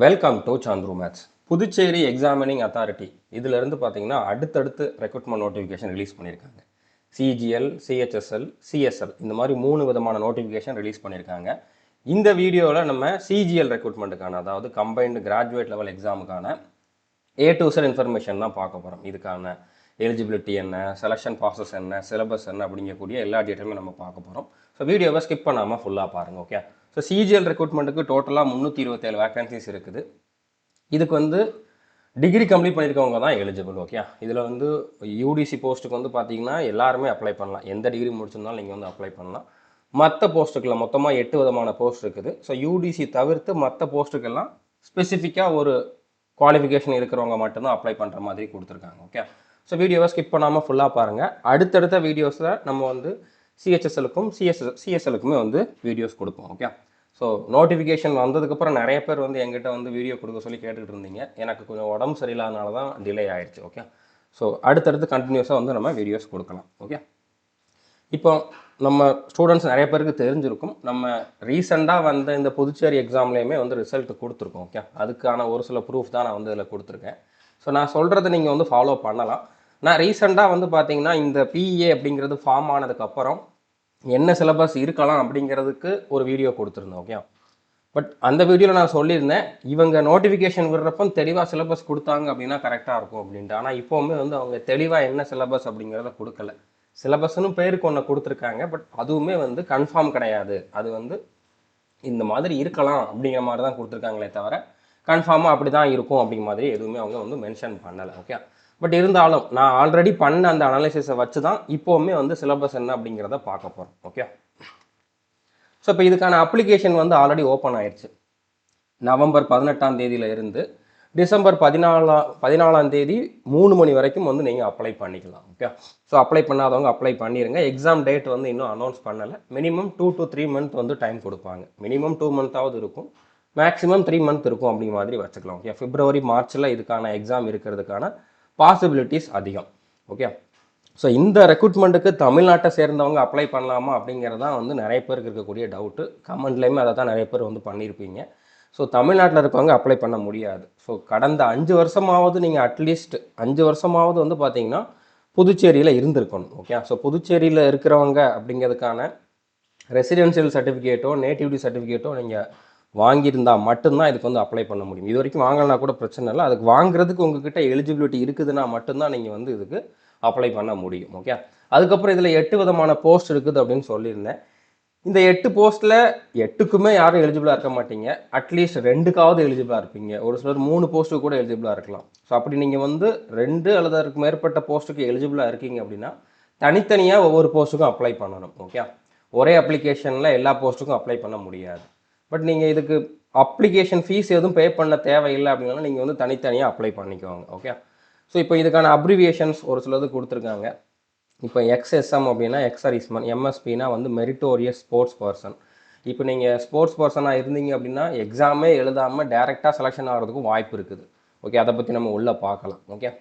Welcome to Chandru maths. Puducherry examining authority இதிலிருந்து பார்த்தீங்கன்னா அடுத்தடுத்து ரெக்ரூட்மெண்ட் நோட்டிஃபிகேஷன் ரிலீஸ் பண்ணியிருக்காங்க. சிஜிஎல், சிஹெச்எஸ்எல், சிஎஸ்எல் இந்த மாதிரி 3 விதமான நோட்டிஃபிகேஷன் ரிலீஸ் பண்ணியிருக்காங்க. இந்த வீடியோவில் நம்ம சிஜிஎல் ரெக்ரூட்மெண்ட்டுக்கான, அதாவது கம்பைன்டு கிராஜுவேட் லெவல் எக்ஸாமுக்கான A to Z இன்ஃபர்மேஷன் தான் பார்க்க போகிறோம். இதுக்கான எலிஜிபிலிட்டி என்ன, செலெக்ஷன் ப்ராசஸ் என்ன, சிலபஸ் என்ன அப்படிங்கக்கூடிய எல்லா டீட்டெயிலுமே நம்ம பார்க்க போகிறோம். ஸோ வீடியோவை ஸ்கிப் பண்ணாமல் ஃபுல்லாக பாருங்கள். ஓகே. ஸோ சிஜிஎல் ரெக்ரூட்மெண்ட்டுக்கு டோட்டலாக 327 வேகன்சிஸ் இருக்குது. இதுக்கு வந்து டிகிரி கம்ப்ளீட் பண்ணியிருக்கவங்க தான் எலிஜிபிள். ஓகே. இதில் வந்து யூடிசி போஸ்ட்டுக்கு வந்து பார்த்தீங்கன்னா எல்லாருமே அப்ளை பண்ணலாம். எந்த டிகிரி முடிச்சிருந்தாலும் நீங்கள் வந்து அப்ளை பண்ணலாம். மற்ற போஸ்ட்டுக்கெல்லாம் மொத்தமாக 8 விதமான போஸ்ட் இருக்குது. ஸோ யூடிசி தவிர்த்து மற்ற போஸ்ட்டுக்கெல்லாம் ஸ்பெசிஃபிக்காக ஒரு குவாலிஃபிகேஷன் இருக்கிறவங்க மட்டும்தான் அப்ளை பண்ணுற மாதிரி கொடுத்துருக்காங்க. ஓகே. ஸோ வீடியோவை ஸ்கிப் பண்ணாமல் ஃபுல்லாக பாருங்கள். அடுத்தடுத்த வீடியோஸில் நம்ம வந்து சிஹெச்எஸ்எலுக்கும் சிஎஸ்எலுக்குமே வந்து வீடியோஸ் கொடுப்போம். ஓகே. ஸோ நோட்டிஃபிகேஷன் வந்ததுக்கப்புறம் நிறைய பேர் வந்து எங்கிட்ட வந்து வீடியோ கொடுக்க சொல்லி கேட்டுக்கிட்டு இருந்தீங்க. எனக்கு கொஞ்சம் உடம்பு சரியில்லாதனால தான் டிலே ஆயிடுச்சு. ஓகே. ஸோ அடுத்தடுத்து கண்டினியூஸாக வந்து நம்ம வீடியோஸ் கொடுக்கலாம். ஓகே. இப்போ நம்ம ஸ்டூடெண்ட்ஸ் நிறைய பேருக்கு தெரிஞ்சிருக்கும், நம்ம ரீசெண்டாக வந்த இந்த புதுச்சேரி எக்ஸாம்லேயுமே வந்து ரிசல்ட் கொடுத்துருக்கோம். ஓகே. அதுக்கான ஒரு சில ப்ரூஃப் தான் நான் வந்து இதில் கொடுத்துருக்கேன். ஸோ நான் சொல்கிறத நீங்கள் வந்து ஃபாலோ பண்ணலாம். நான் ரீசெண்டாக வந்து பார்த்தீங்கன்னா இந்த பிஏ அப்படிங்கிறது ஃபார்ம் ஆனதுக்கப்புறம் என்ன சிலபஸ் இருக்கலாம் அப்படிங்கிறதுக்கு ஒரு வீடியோ கொடுத்துருந்தேன். ஓகே. பட் அந்த வீடியோவில் நான் சொல்லியிருந்தேன், இவங்க நோட்டிஃபிகேஷன் விடுறப்போ தெளிவாக சிலபஸ் கொடுத்தாங்க அப்படின்னா கரெக்டாக இருக்கும் அப்படின்ட்டு. ஆனால் இப்போவுமே வந்து அவங்க தெளிவாக என்ன சிலபஸ் அப்படிங்கிறத கொடுக்கல. சிலபஸ்னு பேருக்கு ஒன்று கொடுத்துருக்காங்க, பட் அதுவுமே வந்து கன்ஃபார்ம் கிடையாது. அது வந்து இந்த மாதிரி இருக்கலாம் அப்படிங்கிற மாதிரி தான் கொடுத்துருக்காங்களே தவிர கன்ஃபார்மாக அப்படி தான் இருக்கும் அப்படிங்கிற மாதிரி எதுவுமே அவங்க வந்து மென்ஷன் பண்ணலை. ஓகே. பட் இருந்தாலும் நான் ஆல்ரெடி பண்ண அந்த அனாலிசிஸை வச்சு தான் இப்போவுமே வந்து சிலபஸ் என்ன அப்படிங்கிறத பார்க்க போகிறோம். ஓகே. ஸோ இப்போ இதுக்கான அப்ளிகேஷன் வந்து ஆல்ரெடி ஓப்பன் ஆயிடுச்சு. நவம்பர் 18ஆம் தேதியில இருந்து டிசம்பர் 14ஆம் தேதி 3 மணி வரைக்கும் வந்து நீங்கள் அப்ளை பண்ணிக்கலாம். ஓகே. ஸோ அப்ளை பண்ணாதவங்க அப்ளை பண்ணிடுங்க. எக்ஸாம் டேட் வந்து இன்னும் அனௌன்ஸ் பண்ணலை. மினிமம் 2 to 3 மந்த் வந்து டைம் கொடுப்பாங்க. மினிமம் 2 மந்த்தாவது இருக்கும், மேக்ஸிமம் 3 மந்த் இருக்கும் அப்படிங்கிற மாதிரி வச்சுக்கலாம். ஓகே. பிப்ரவரி மார்ச்சில் இதுக்கான எக்ஸாம் இருக்கிறதுக்கான பாசிபிலிட்டிஸ் அதிகம். ஓகே. ஸோ இந்த ரெக்ரூட்மெண்ட்டுக்கு தமிழ்நாட்டை சேர்ந்தவங்க அப்ளை பண்ணலாமா அப்படிங்கிறது தான் வந்து நிறைய பேருக்கு இருக்கக்கூடிய டவுட்டு. கமெண்ட்லேயுமே அதை தான் நிறைய பேர் வந்து பண்ணியிருப்பீங்க. ஸோ தமிழ்நாட்டில் இருக்கவங்க அப்ளை பண்ண முடியாது. ஸோ கடந்த 5 வருஷமாவது நீங்கள் அட்லீஸ்ட் 5 வருஷமாவது வந்து பார்த்தீங்கன்னா புதுச்சேரியில் இருந்திருக்கணும். ஓகே. ஸோ புதுச்சேரியில் இருக்கிறவங்க அப்படிங்கிறதுக்கான ரெசிடென்ஷியல் சர்டிஃபிகேட்டோ நேட்டிவிட்டி சர்டிஃபிகேட்டோ நீங்கள் வாங்கியிருந்தால் மட்டும்தான் இதுக்கு வந்து அப்ளை பண்ண முடியும். இது வரைக்கும் வாங்கலனா கூட பிரச்சனை இல்லை. அதுக்கு வாங்குறதுக்கு உங்ககிட்ட எலிஜிபிலிட்டி இருக்குதுன்னா மட்டும்தான் நீங்கள் வந்து இதுக்கு அப்ளை பண்ண முடியும். ஓகே. அதுக்கப்புறம் இதில் 8 விதமான போஸ்ட் இருக்குது அப்படின்னு சொல்லியிருந்தேன். இந்த 8 போஸ்ட்டில் 8க்குமே யாரும் எலிஜிபிளாக இருக்க மாட்டீங்க. அட்லீஸ்ட் 2க்காவது எலிஜிபிளாக இருப்பீங்க. ஒரு சிலர் 3 போஸ்ட்டுக்கு கூட எலிஜிபிளாக இருக்கலாம். ஸோ அப்படி நீங்கள் வந்து 2 அல்லது அதற்கு மேற்பட்ட போஸ்ட்டுக்கு எலிஜிபிளாக இருக்கீங்க அப்படின்னா தனித்தனியாக ஒவ்வொரு போஸ்ட்டுக்கும் அப்ளை பண்ணணும். ஓகே. ஒரே அப்ளிகேஷனில் எல்லா போஸ்ட்டுக்கும் அப்ளை பண்ண முடியாது. பட் நீங்கள் இதுக்கு அப்ளிகேஷன் ஃபீஸ் எதுவும் பே பண்ண தேவையில்லை அப்படின்னாலும் நீங்கள் வந்து தனித்தனியாக அப்ளை பண்ணிக்குவாங்க. ஓகே. ஸோ இப்போ இதுக்கான அப்ரிவியேஷன்ஸ் ஒரு சிலது கொடுத்துருக்காங்க. இப்போ எக்ஸ்எஸ்எம் அப்படின்னா எக்ஸரிஸ்மன், எம்எஸ்பினா வந்து மெரிட்டோரியஸ் ஸ்போர்ட்ஸ் பர்சன். இப்போ நீங்கள் ஸ்போர்ட்ஸ் பர்சனாக இருந்தீங்க அப்படின்னா எக்ஸாமே எழுதாமல் டேரெக்டாக செலெக்ஷன் ஆகிறதுக்கும் வாய்ப்பு இருக்குது. ஓகே. அதை பற்றி நம்ம உள்ளே பார்க்கலாம். ஓகே.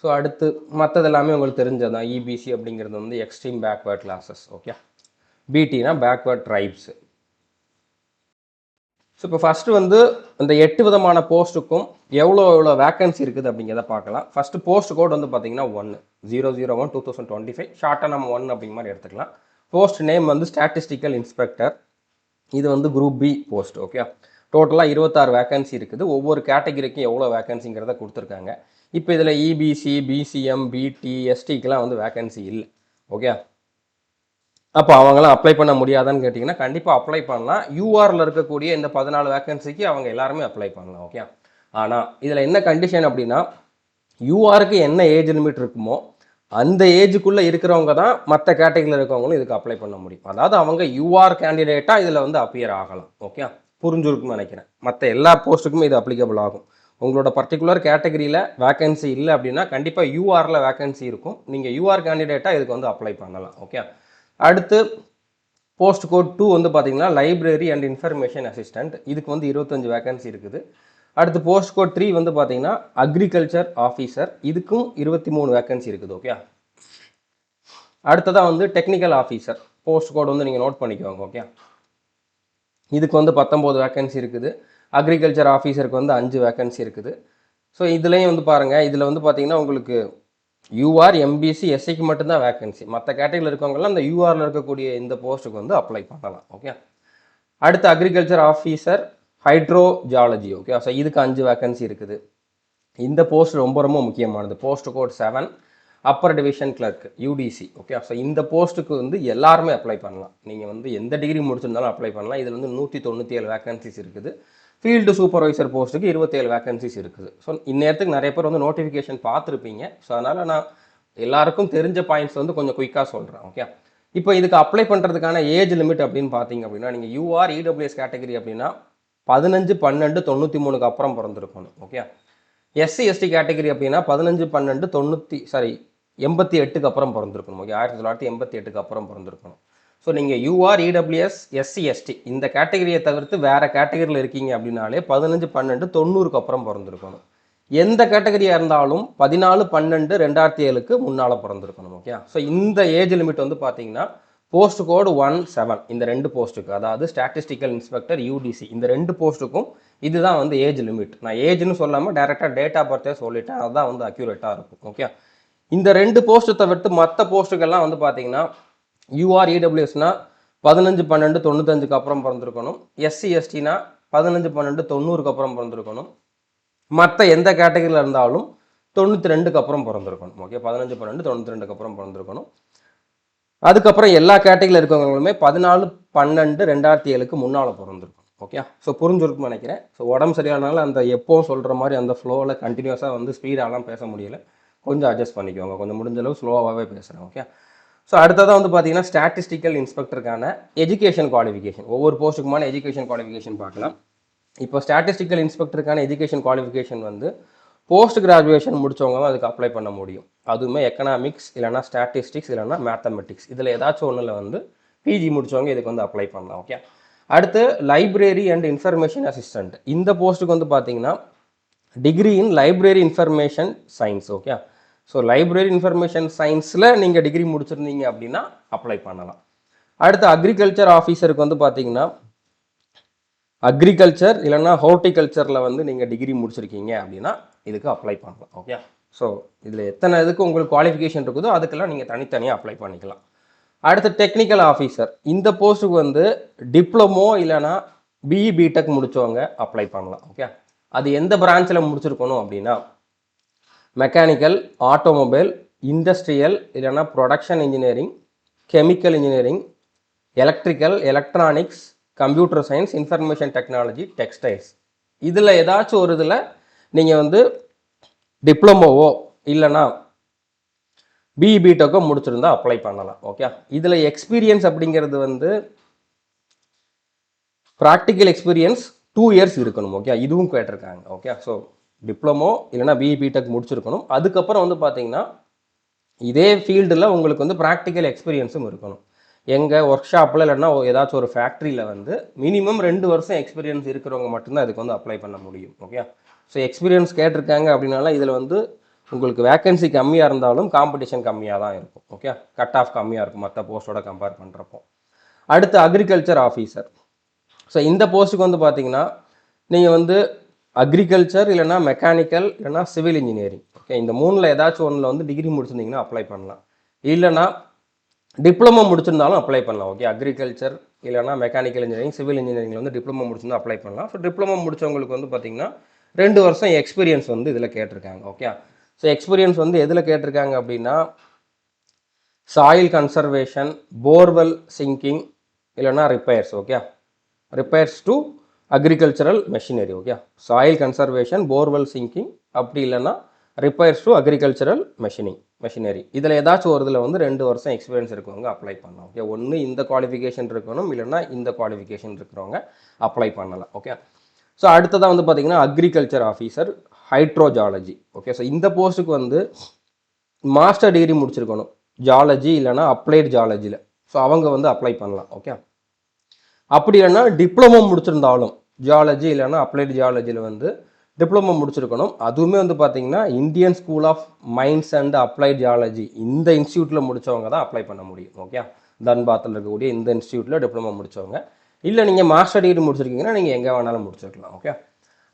ஸோ அடுத்து மற்றது எல்லாமே உங்களுக்கு தெரிஞ்சதான். இபிசி அப்படிங்கிறது வந்து எக்ஸ்ட்ரீம் பேக்வேர்ட் கிளாஸஸ். ஓகே. பிடினா பேக்வேர்ட் ட்ரைப்ஸு. ஸோ இப்போ ஃபஸ்ட்டு வந்து இந்த 8 விதமான போஸ்ட்டுக்கும் எவ்வளோ வேக்கன்சி இருக்குது அப்படிங்கிறத பார்க்கலாம். ஃபஸ்ட்டு போஸ்ட் கோட் வந்து பார்த்தீங்கன்னா 1/001/2025, ஷார்ட்டாக நம்ம 1 அப்படிங்கிற மாதிரி எடுத்துக்கலாம். போஸ்ட் நேம் வந்து ஸ்டாட்டிஸ்டிக்கல் இன்ஸ்பெக்டர். இது வந்து குரூப் பி போஸ்ட். ஓகே. டோட்டலாக 26 வேக்கன்சி இருக்குது. ஒவ்வொரு கேட்டகிரிக்கும் எவ்வளோ வேக்கன்சிங்கிறத கொடுத்துருக்காங்க. இப்போ இதில் இபிசி, பிசிஎம், பிடி, எஸ்டிக்கெலாம் வந்து வேக்கன்சி இல்லை. ஓகே. அப்போ அவங்களாம் அப்ளை பண்ண முடியாதான்னு கேட்டிங்கன்னா கண்டிப்பாக அப்ளை பண்ணலாம். யூஆரில் இருக்கக்கூடிய இந்த 14 வேக்கன்சிக்கு அவங்க எல்லாருமே அப்ளை பண்ணலாம். ஓகே. ஆனால் இதில் என்ன கண்டிஷன் அப்படின்னா, யூஆருக்கு என்ன ஏஜ் லிமிட் இருக்குமோ அந்த ஏஜுக்குள்ளே இருக்கிறவங்க தான் மற்ற கேட்டகரியில் இருக்கவங்களும் இதுக்கு அப்ளை பண்ண முடியும். அதாவது அவங்க யூஆர் கேண்டிடேட்டாக இதில் வந்து அப்பியர் ஆகலாம். ஓகே. புரிஞ்சுருக்குன்னு நினைக்கிறேன். மற்ற எல்லா போஸ்ட்டுக்குமே இது அப்ளிகபிள் ஆகும். உங்களோட பர்டிகுலர் கேட்டகரியில் வேக்கன்சி இல்லை அப்படின்னா கண்டிப்பாக யூஆரில் வேக்கன்சி இருக்கும். நீங்கள் யூஆர் கேண்டிடேட்டாக இதுக்கு வந்து அப்ளை பண்ணலாம். ஓகே. அடுத்து போஸ்ட் கோட் 2 வந்து பார்த்தீங்கன்னா லைப்ரரி அண்ட் இன்ஃபர்மேஷன் அசிஸ்டன்ட். இதுக்கு வந்து 25 வேக்கன்சி இருக்குது. அடுத்து போஸ்ட் கோட் 3 வந்து பார்த்தீங்கன்னா அக்ரிகல்ச்சர் ஆஃபீஸர். இதுக்கும் 23 வேக்கன்சி இருக்குது. ஓகே. அடுத்ததாக வந்து டெக்னிக்கல் ஆஃபீஸர் போஸ்ட் கோட் வந்து நீங்கள் நோட் பண்ணிக்கோங்க. ஓகே. இதுக்கு வந்து 19 வேக்கன்சி இருக்குது. அக்ரிகல்ச்சர் ஆஃபீஸருக்கு வந்து 5 வேக்கன்சி இருக்குது. ஸோ இதுலேயும் வந்து பாருங்கள், இதில் வந்து பார்த்தீங்கன்னா உங்களுக்கு யூஆர் எம்பிசி எஸ்சிக்கு மட்டும்தான் வேக்கன்சி. மற்ற கேட்டகரியில் இருக்கவங்கலாம் இந்த யூஆரில் இருக்கக்கூடிய இந்த போஸ்ட்டுக்கு வந்து அப்ளை பண்ணலாம். ஓகே, அடுத்து agriculture officer hydrogeology. Okay, so இதுக்கு 5 வேக்கன்சி இருக்குது. இந்த போஸ்ட் ரொம்ப ரொம்ப முக்கியமானது. Post code 7 upper division clerk UDC. Okay, so இந்த போஸ்ட்டுக்கு வந்து எல்லாருமே அப்ளை பண்ணலாம். நீங்கள் வந்து எந்த டிகிரி முடிச்சிருந்தாலும் அப்ளை பண்ணலாம். இதில் வந்து 197 வேக்கன்சிஸ் இருக்குது. ஃபீல்டு சூப்பர்வைசர் போஸ்ட்டுக்கு 27 வேக்கன்சிஸ் இருக்குது. ஸோ இந்நேரத்துக்கு நிறைய பேர் வந்து நோட்டிஃபிகேஷன் பார்த்துருப்பீங்க. ஸோ அதனால் நான் எல்லாருக்கும் தெரிஞ்ச பாயிண்ட்ஸ் வந்து கொஞ்சம் குயிக்காக சொல்கிறேன். ஓகே, இப்போ இதுக்கு அப்ளை பண்ணுறதுக்கான ஏஜ் லிமிட் அப்படின்னு பார்த்தீங்க அப்படின்னா, நீங்கள் யூஆர் இடபிள்யூஎஸ் கேட்டகரி அப்படின்னா 15/12/93க்கு அப்புறம் பிறந்திருக்கணும். ஓகே, எஸ்சி எஸ்டி கேட்டகரி அப்படின்னா 15/12/88க்கு அப்புறம் பிறந்திருக்கணும். ஓகே, 1988க்கு அப்புறம் பிறந்திருக்கணும். ஸோ நீங்கள் யூஆர் இடபிள்யூஎஸ் எஸ்சி எஸ்டி இந்த கேட்டகரியை தவிர்த்து வேறு கேட்டகரியில் இருக்கீங்க அப்படின்னாலே 15/12/90க்கு அப்புறம் பிறந்திருக்கணும். எந்த கேட்டகரியாக இருந்தாலும் 14/12/2007க்கு முன்னால் பிறந்திருக்கணும். ஓகே, ஸோ இந்த ஏஜ் லிமிட் வந்து பார்த்தீங்கன்னா போஸ்ட் கோடு 17 இந்த 2 போஸ்ட்டுக்கு, அதாவது ஸ்டாட்டிஸ்டிக்கல் இன்ஸ்பெக்டர் யூடிசி இந்த 2 போஸ்ட்டுக்கும் இதுதான் வந்து ஏஜ் லிமிட். நான் ஏஜ்னு சொல்லாமல் டேரெக்டாக டேட் ஆஃப் பர்த்தே சொல்லிட்டேன், அதுதான் வந்து அக்யூரேட்டாக இருக்கும். ஓகே, இந்த 2 போஸ்ட்டு தவிர்த்து மற்ற போஸ்ட்டுக்கெல்லாம் வந்து பார்த்தீங்கன்னா யூஆர் இடபிள்யூஎஸ்னா 15/12/95க்கு அப்புறம் பிறந்திருக்கணும். எஸ்சி எஸ்டினா 15/12/90க்கு அப்புறம் பிறந்திருக்கணும். மற்ற எந்த கேட்டகரியில் இருந்தாலும் 92க்கு அப்புறம் பிறந்திருக்கணும். ஓகே, 15/12/92க்கு அப்புறம் பிறந்திருக்கணும். அதுக்கப்புறம் எல்லா கேட்டகரியில் இருக்கவங்களுமே 14/12/2007க்கு முன்னால் பிறந்திருக்கும். ஓகே, ஸோ புரிஞ்சிருக்குன்னு நினைக்கிறேன். ஸோ உடம்பு சரியானாலும் அந்த எப்போவும் சொல்கிற மாதிரி அந்த ஃப்ளோவில் கண்டினியூஸாக வந்து ஸ்பீடாலாம் பேச முடியல, கொஞ்சம் அட்ஜஸ்ட் பண்ணிக்கோங்க. கொஞ்சம் முடிஞ்ச அளவு ஸ்லோவாகவே பேசுகிறேன். ஓகே, ஸோ அடுத்ததாக வந்து பார்த்தீங்கன்னா ஸ்டாட்டிஸ்டிக்கல் இன்ஸ்பெக்டருக்கான எஜுகேஷன் குவாலிஃபிகேஷன், ஒவ்வொரு போஸ்ட்டுக்குமான எஜுகேஷன் குவாலிஃபிகேஷன் பார்க்கலாம். இப்போ ஸ்டாட்டிஸ்டிக்கல் இன்ஸ்பெக்டருக்கான எஜுகேஷன் குவாலிஃபிகேஷன் வந்து போஸ்ட் கிராஜுவேஷன் முடித்தவங்க தான் அதுக்கு அப்ளை பண்ண முடியும். அதுவுமே எக்கனாமிக்ஸ் இல்லைனா ஸ்டாட்டிஸ்டிக்ஸ் இல்லைனா மேத்தமெட்டிக்ஸ் இதில் ஏதாச்சும் ஒன்றில் வந்து பிஜி முடித்தவங்க இதுக்கு வந்து அப்ளை பண்ணலாம். ஓகே, அடுத்து லைப்ரரி அண்ட் இன்ஃபர்மேஷன் அசிஸ்டண்ட் இந்த போஸ்ட்டுக்கு வந்து பார்த்தீங்கன்னா degree in library information science. Okay, so library information சயின்ஸில் நீங்கள் டிகிரி முடிச்சிருந்தீங்க அப்படின்னா அப்ளை பண்ணலாம். அடுத்து அக்ரிகல்ச்சர் ஆஃபீஸருக்கு வந்து பார்த்தீங்கன்னா அக்ரிகல்ச்சர் இல்லைன்னா ஹார்டிகல்ச்சரில் வந்து நீங்கள் டிகிரி முடிச்சிருக்கீங்க அப்படின்னா இதுக்கு அப்ளை பண்ணலாம். ஓகே, ஸோ இதில் எத்தனை இதுக்கு உங்களுக்கு குவாலிஃபிகேஷன் இருக்குதோ அதுக்கெல்லாம் நீங்கள் தனித்தனியாக அப்ளை பண்ணிக்கலாம். அடுத்து டெக்னிக்கல் ஆஃபீஸர் இந்த போஸ்ட்டுக்கு வந்து டிப்ளமோ இல்லைனா பிஇ பிடெக் முடித்தவங்க அப்ளை பண்ணலாம். ஓகே, அது எந்த பிரான்ச்சில் முடிச்சிருக்கணும் அப்படின்னா மெக்கானிக்கல், ஆட்டோமொபைல், இண்டஸ்ட்ரியல் இல்லைனா production engineering, chemical engineering, electrical, electronics, computer science, information technology, textiles இதில் ஏதாச்சும் ஒரு இதில் நீங்கள் வந்து டிப்ளமோவோ இல்லைனா பிஇ பிடெக்கோ முடிச்சிருந்தா அப்ளை பண்ணலாம். ஓகே, இதில் எக்ஸ்பீரியன்ஸ் அப்படிங்கிறது வந்து ப்ராக்டிக்கல் எக்ஸ்பீரியன்ஸ் 2 இயர்ஸ் இருக்கணும். ஓகே, இதுவும் கேட்டிருக்காங்க. ஓகே, ஸோ டிப்ளமோ இல்லைனா பிஇ பிடெக் முடிச்சிருக்கணும். அதுக்கப்புறம் வந்து பார்த்தீங்கன்னா இதே ஃபீல்டில் உங்களுக்கு வந்து ப்ராக்டிக்கல் எக்ஸ்பீரியன்ஸும் இருக்கணும். எங்கள் ஒர்க் ஷாப்பில் இல்லைன்னா ஏதாச்சும் ஒரு ஃபேக்ட்ரியில் வந்து மினிமம் 2 வருஷம் எக்ஸ்பீரியன்ஸ் இருக்கிறவங்க மட்டும்தான் இதுக்கு வந்து அப்ளை பண்ண முடியும். ஓகே, ஸோ எக்ஸ்பீரியன்ஸ் கேட்டிருக்காங்க அப்படின்னால இதில் வந்து உங்களுக்கு வேக்கன்சி கம்மியாக இருந்தாலும் காம்படிஷன் கம்மியாக தான் இருக்கும். ஓகே, கட் ஆஃப் கம்மியாக இருக்கும் மற்ற போஸ்ட்டோட கம்பேர் பண்ணுறப்போ. அடுத்து அக்ரிகல்ச்சர் ஆஃபீஸர். ஸோ இந்த போஸ்ட்டுக்கு வந்து பார்த்தீங்கன்னா நீங்கள் வந்து அக்ரிகல்ச்சர் இல்லைனா மெக்கானிக்கல் இல்லைனா சிவில் இன்ஜினியரிங். ஓகே, இந்த 3ல் ஏதாச்சும் ஒன்றில் வந்து டிகிரி முடிச்சிருந்தீங்கன்னா அப்ளை பண்ணலாம். இல்லைனா டிப்ளமோ முடிச்சிருந்தாலும் அப்ளை பண்ணலாம். ஓகே, அக்ரிகல்ச்சர் இல்லைனா மெக்கானிக்கல் இன்ஜினியரிங், சிவில் இன்ஜினியரிங்கில் வந்து டிப்ளமோ முடிச்சிருந்தா அப்ளை பண்ணலாம். ஸோ டிப்ளமோ முடிச்சவங்களுக்கு வந்து பார்த்தீங்கன்னா 2 வருஷம் எக்ஸ்பீரியன்ஸ் வந்து இதில் கேட்டிருக்காங்க. ஓகே, ஸோ எக்ஸ்பீரியன்ஸ் வந்து எதில் கேட்டிருக்காங்க அப்படின்னா சாயில் கன்சர்வேஷன், போர்வெல் சிங்கிங் இல்லைனா repairs. Okay, repairs to agricultural machinery. Okay, soil conservation, borewell singing அப்படி இல்லைன்னா ரிப்பேர்ஸ் டு அக்ரிகல்ச்சரல் மெஷினரி இதில் ஏதாச்சும் ஒரு இதில் வந்து 2 வருஷம் எக்ஸ்பீரியன்ஸ் இருக்கிறவங்க அப்ளை பண்ணலாம். ஓகே, ஒன்று இந்த குவாலிஃபிகேஷன் இருக்கணும் இல்லைன்னா இந்த குவாலிஃபிகேஷன் இருக்கிறவங்க அப்ளை பண்ணலாம். ஓகே, ஸோ அடுத்ததாக வந்து பார்த்தீங்கன்னா agriculture officer hydrogeology. Okay, so இந்த போஸ்ட்டுக்கு வந்து மாஸ்டர் டிகிரி முடிச்சிருக்கணும் ஜாலஜி இல்லைனா அப்ளைடு ஜாலஜியில். ஸோ அவங்க வந்து அப்ளை பண்ணலாம். ஓகே, அப்படி இல்லைன்னா டிப்ளமோ முடிச்சிருந்தாலும் ஜியாலஜி இல்லைன்னா அப்ளைடு ஜியாலஜியில் வந்து டிப்ளமோ முடிச்சிருக்கணும். அதுவுமே வந்து பார்த்தீங்கன்னா Indian school of mines and applied geology இந்த இன்ஸ்டியூட்டில் முடித்தவங்க தான் அப்ளை பண்ண முடியும். ஓகே, தன்பாத்தில் இருக்கக்கூடிய இந்த இன்ஸ்டியூட்டில் டிப்ளமோ முடித்தவங்க இல்லை நீங்கள் மாஸ்டர் டிகிரி முடிச்சிருக்கீங்கன்னா நீங்கள் எங்கே வேணாலும் முடிச்சிருக்கலாம். ஓகே,